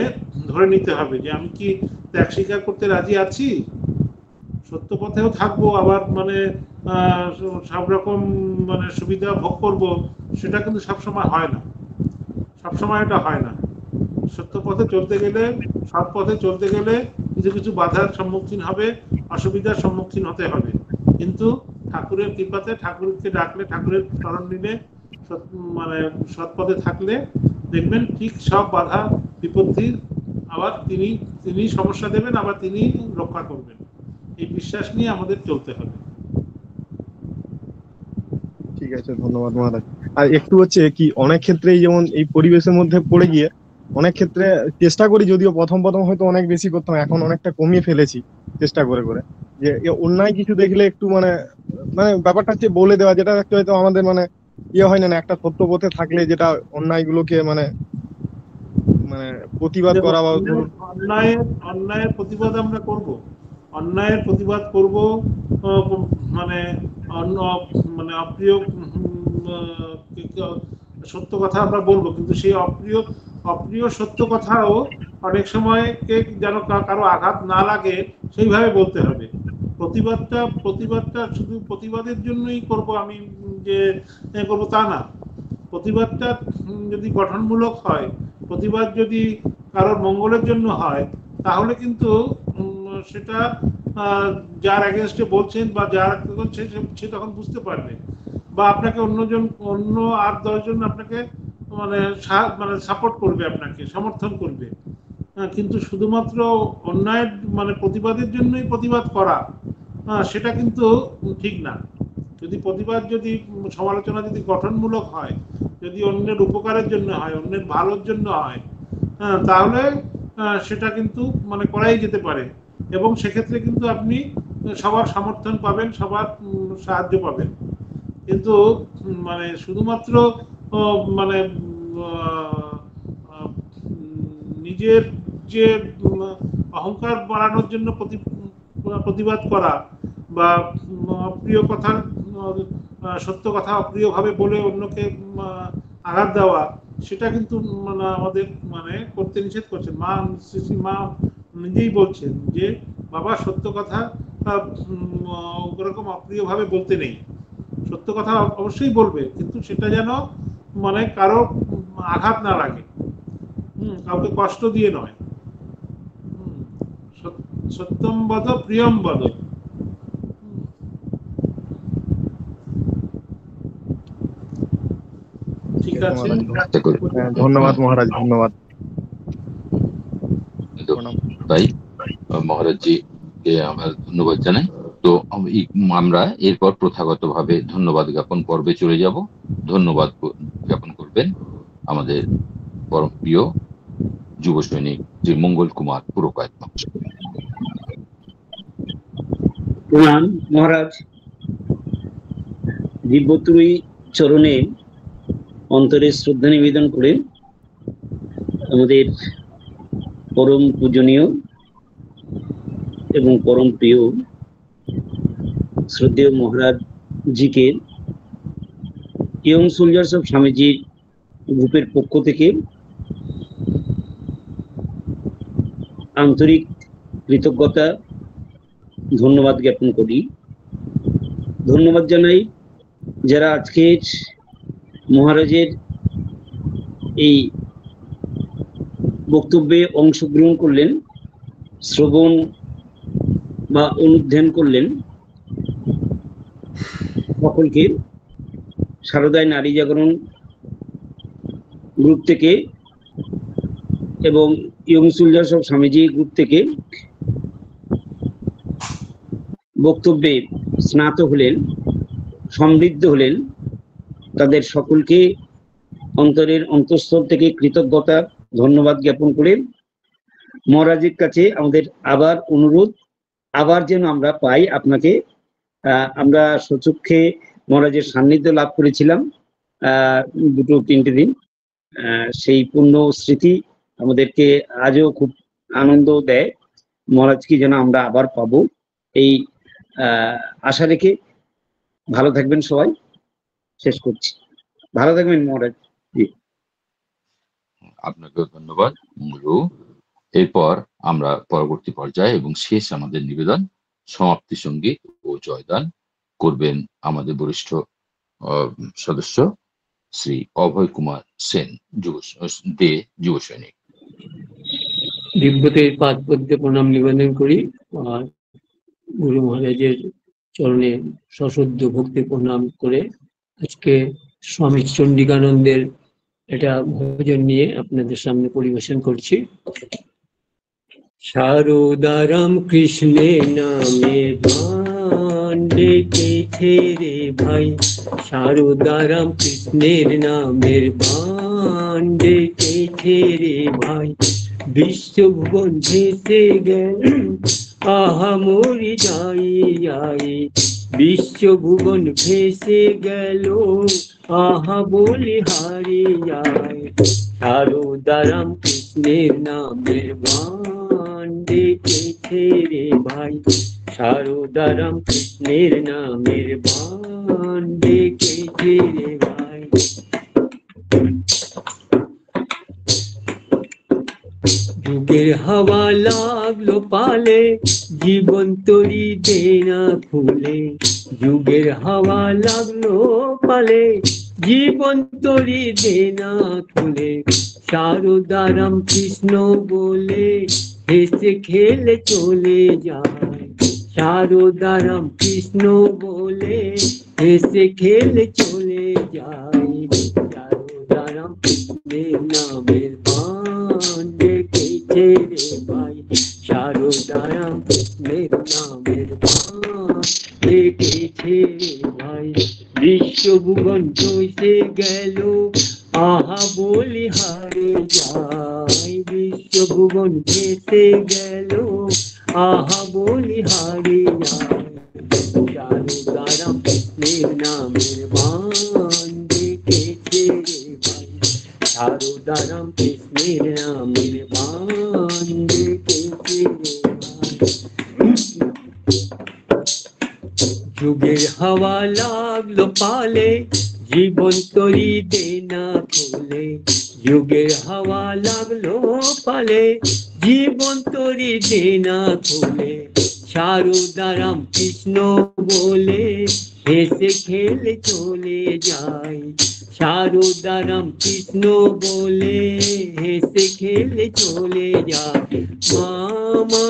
ধরে নিতে হবে যে আমি কি ত্যাগ স্বীকার করতে রাজি আছি। সত্য পথেও থাকবো, আবার মানে সব রকম মানে সুবিধা ভোগ করব, সেটা কিন্তু সবসময় হয় না। সবসময় এটা হয় না। সত্য পথে চলতে গেলে, সৎ পথে চলতে গেলে কিছু কিছু বাধার সম্মুখীন হবে, অসুবিধার সম্মুখীন হতে হবে। কিন্তু ঠাকুরের কৃপাতে, ঠাকুরকে ডাকলে, ঠাকুরের শরণ নিলে, মানে সৎ পথে থাকলে দেখবেন ঠিক সব বাধা বিপত্তি আবার তিনি সমস্যা দেবেন, আবার তিনি রক্ষা করবেন। এই বিশ্বাস নিয়ে আমাদের চলতে হবে। ঠিক আছে, ধন্যবাদ মহারাজ। আর একটু হচ্ছে কি, অনেক ক্ষেত্রে যেমন এই পরিবেশের মধ্যে পড়ে গিয়ে অনেক ক্ষেত্রে চেষ্টা করি, যদিও প্রথম হয়তো অনেক বেশি করতাম, এখন অনেকটা কমিয়ে ফেলেছি চেষ্টা করে করে, যে অন্যায় কিছু দেখলে একটু মানে মানে ব্যাপারটা হচ্ছে বলে দেওয়া, যেটা হয়তো আমাদের মানে হয় না, একটা সত্য পথে থাকলে যেটা অন্যায়গুলোকে মানে মানে প্রতিবাদ করা বা অন্যায়ের প্রতিবাদ আমরা করব, অন্যায়ের প্রতিবাদ করব, মানে মানে অপ্রিয় সত্য কথা আমরা বলবো, কিন্তু সেই অপ্রিয় সত্য কথাও অনেক সময় যেন কারো আঘাত না লাগে সেইভাবে বলতে হবে। প্রতিবাদটা শুধু প্রতিবাদের জন্যই করব আমি যে করবো তা না। প্রতিবাদটা যদি গঠনমূলক হয়, প্রতিবাদ যদি কারোর মঙ্গলের জন্য হয়, তাহলে কিন্তু সেটা যার এগেনস্টে বলছেন বা যার সে তখন বুঝতে পারবে, বা আপনাকে অন্য আর 10 জন আপনাকে মানে সাপোর্ট করবে, আপনাকে সমর্থন করবে। কিন্তু শুধুমাত্র অন্যায়ের মানে প্রতিবাদের জন্যই প্রতিবাদ করা, সেটা কিন্তু ঠিক না। যদি প্রতিবাদ, যদি সমালোচনা যদি গঠনমূলক হয়, যদি অন্যের উপকারের জন্য হয়, অন্যের ভালোর জন্য হয়, তাহলে সেটা কিন্তু মানে করাই যেতে পারে, এবং সেক্ষেত্রে কিন্তু আপনি সবার সমর্থন পাবেন, সবার সাহায্য পাবেন। কিন্তু মানে শুধুমাত্র মানে নিজের যে অহংকার বাড়ানোর জন্য প্রতিবাদ করা, বা অপ্রিয় কথা, সত্য কথা অপ্রিয়ভাবে বলে অন্যকে আঘাত দেওয়া, সেটা কিন্তু মানে আমাদের মানে করতে নিষেধ করছেন। মা নিজেই বলছেন যে বাবা, সত্য কথা ওরকম অপ্রিয়ভাবে বলতে নেই। সত্য কথা অবশ্যই বলবে, কিন্তু সেটা যেন মানে কারো আঘাত না লাগে, কাউকে কষ্ট দিয়ে নয়। সত্যম বদ প্রিয়ম বদ। ঠিক আছে, ধন্যবাদ মহারাজ, ধন্যবাদ ভাই। মহারাজজি কে আমার ধন্যবাদ জানাই। তো আমরা এরপর প্রথাগতভাবে ধন্যবাদ জ্ঞাপন পর্বে চলে যাব। ধন্যবাদ জ্ঞাপন করবেন আমাদের পরম প্রিয় যুব সৈনিক শ্রী মঙ্গল কুমার পুরকায়ত। প্রণাম মহারাজ। দিব্যত্রয়ী চরণে অন্তরে শ্রদ্ধা নিবেদন করে আমাদের পরম পূজনীয় এবং পরম প্রিয় শ্রদ্ধেয় মহারাজ জিকে ইয়ং সোলজার্স অফ স্বামীজির গ্রুপের পক্ষ থেকে আন্তরিক কৃতজ্ঞতা, ধন্যবাদ জ্ঞাপন করি। ধন্যবাদ জানাই যারা আজকের মহারাজের এই বক্তব্যে অংশগ্রহণ করলেন, শ্রবণ বা অনুধ্যান করলেন, সকলকে সারদায় নারী জাগরণ গ্রুপ থেকে এবং young soldiers of Swamiji group থেকে বক্তব্যে স্নাত হলেন, সমৃদ্ধ হলেন, তাদের সকলকে অন্তরের অন্তঃস্থল থেকে কৃতজ্ঞতা ধন্যবাদ জ্ঞাপন করে মহারাজের কাছে আমাদের আবার অনুরোধ, আবার যেন আমরা পাই আপনাকে। আমরা সচক্ষে মহারাজের সান্নিধ্য লাভ করেছিলাম 2-3 দিন, সেই পূর্ণ স্মৃতি আমাদেরকে আজও খুব আনন্দ দেয়। মহারাজকে যেন আমরা আবার পাবো এই আশা রেখে ভালো থাকবেন সবাই, শেষ করছি। ভালো থাকবেন মহারাজ। আপনাকেও ধন্যবাদ গুরু। এরপর আমরা পরবর্তী পর্যায়ে এবং শেষ আমাদের নিবেদন সমাপ্তি সঙ্গীত ও জয়দান করবেন আমাদের বরিষ্ঠ সদস্য শ্রী অভয় কুমার সেন, যুব সৈনিক। দিব্যতের পাদ পদ্মে প্রণাম নিবেদন করি আর গুরু মহারাজের চরণে সশ্রদ্ধ ভক্তি প্রণাম করে আজকে স্বামী চন্ডিকানন্দের এটা ভজন নিয়ে আপনাদের সামনে পরিবেশন করছি। শারদারাম কৃষ্ণের নামে বান ডেকেছে রে ভাই, শারদারাম কৃষ্ণের নামের বান ডেকেছে রে ভাই, বিশ্বভুবন ভেসে গেল আহা মরি যাই যাই, বিশ্বভুবন ভেসে গেল আহা বলি হারি যায়, শারদারাম কৃষ্ণের নামের বান ডেকেছে রে ভাই, শারদারাম কৃষ্ণের নামের বান ডেকেছে রে ভাই। যুগের হাওয়া লাগলো পালে, জীবন তরি দেনা খুলে, যুগের হাওয়া লাগলো পালে, জীবন তরি দেনা খুলে, শারদারাম কৃষ্ণ বলে হেসে খেলে চলে যায়, শারদারাম কৃষ্ণ বলে হেসে খেলে চলে যায়, শারদারাম কৃষ্ণের নামের বান ডেকেছে রে ভাই, শারদারাম কৃষ্ণের নামের বান ডেকেছে রে ভাই, বিশ্বভুবন ভেসে গেল আহা বলি হারে যায়, বিশ্বভুবন ভেসে গেল আহা বলি হারে যায়, শারদারাম কৃষ্ণের নামের বান ডেকেছে রে ভাই, শারদারাম কৃষ্ণের নামের বান ডেকেছে রে ভাই। যুগের হাওয়া লাগলো পালে, জীবন তরি দেনা খুলে, যুগের হাওয়া লাগলো পালে, জীবন তরি দেনা খুলে, শারদারাম কৃষ্ণ বলে হেসে খেলে চলে যায়, শারদারাম কৃষ্ণ বলে হেসে খেলে চলে যায়, মা মা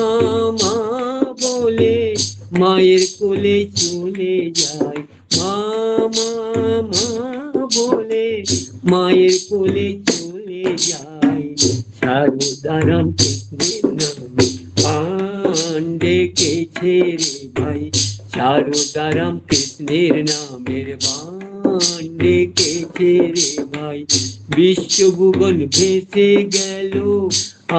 মা বলে মায়ের কোলে চলে যায়, মা মা মা বলে মায়ের কোলে চলে যায়, শারদারাম কৃষ্ণের নামে বান ডেকেছে রে ভাই, শারদারাম কৃষ্ণের নামের বান ডেকেছে রে ভাই, বিশ্বভুবন ভেসে গেল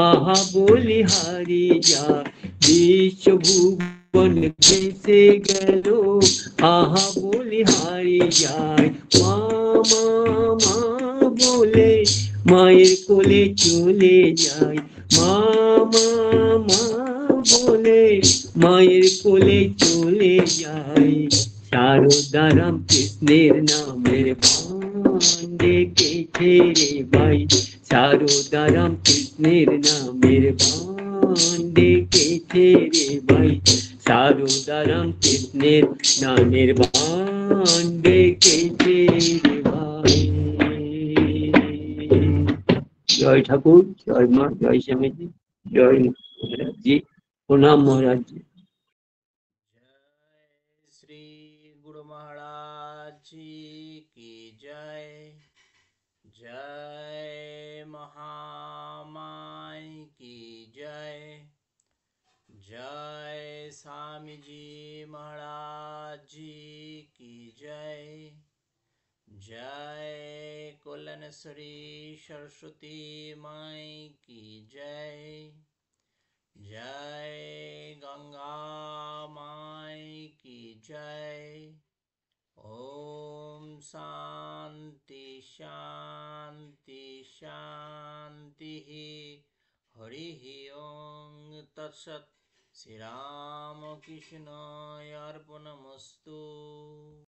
আহা বলি হারি যায়, বিশ্বভুবন ভেসে গেল আহা বলি হারি যায়, মা মা মা বলে মায়ের কোলে চলে যায়, মা মা মা বলে মায়ের কোলে চলে যায়, শারদারাম কৃষ্ণের নামের বান ডেকেছে রে ভাই, শারদারাম কৃষ্ণের নামের বান ডেকেছে রে ভাই, সারদারাম কৃষ্ণের নামের বাণ ডেকেছে রে ভাই। জয় ঠাকুর, জয় মা, জয় স্বামীজি, জয় মহারাজজি, প্রণাম মহারাজজি। श्री गुरु महाराज जी की जय। जय महामाई की जय। जय स्वामी जी महाराज जी की जय। जय कल्याणेश्वरी सरस्वती माई की जय। जय गंगा माई की जय। ओम शांति शांति शांति। हरि ओम तत्सत। श्री राम कृष्ण अर्पणमस्तु।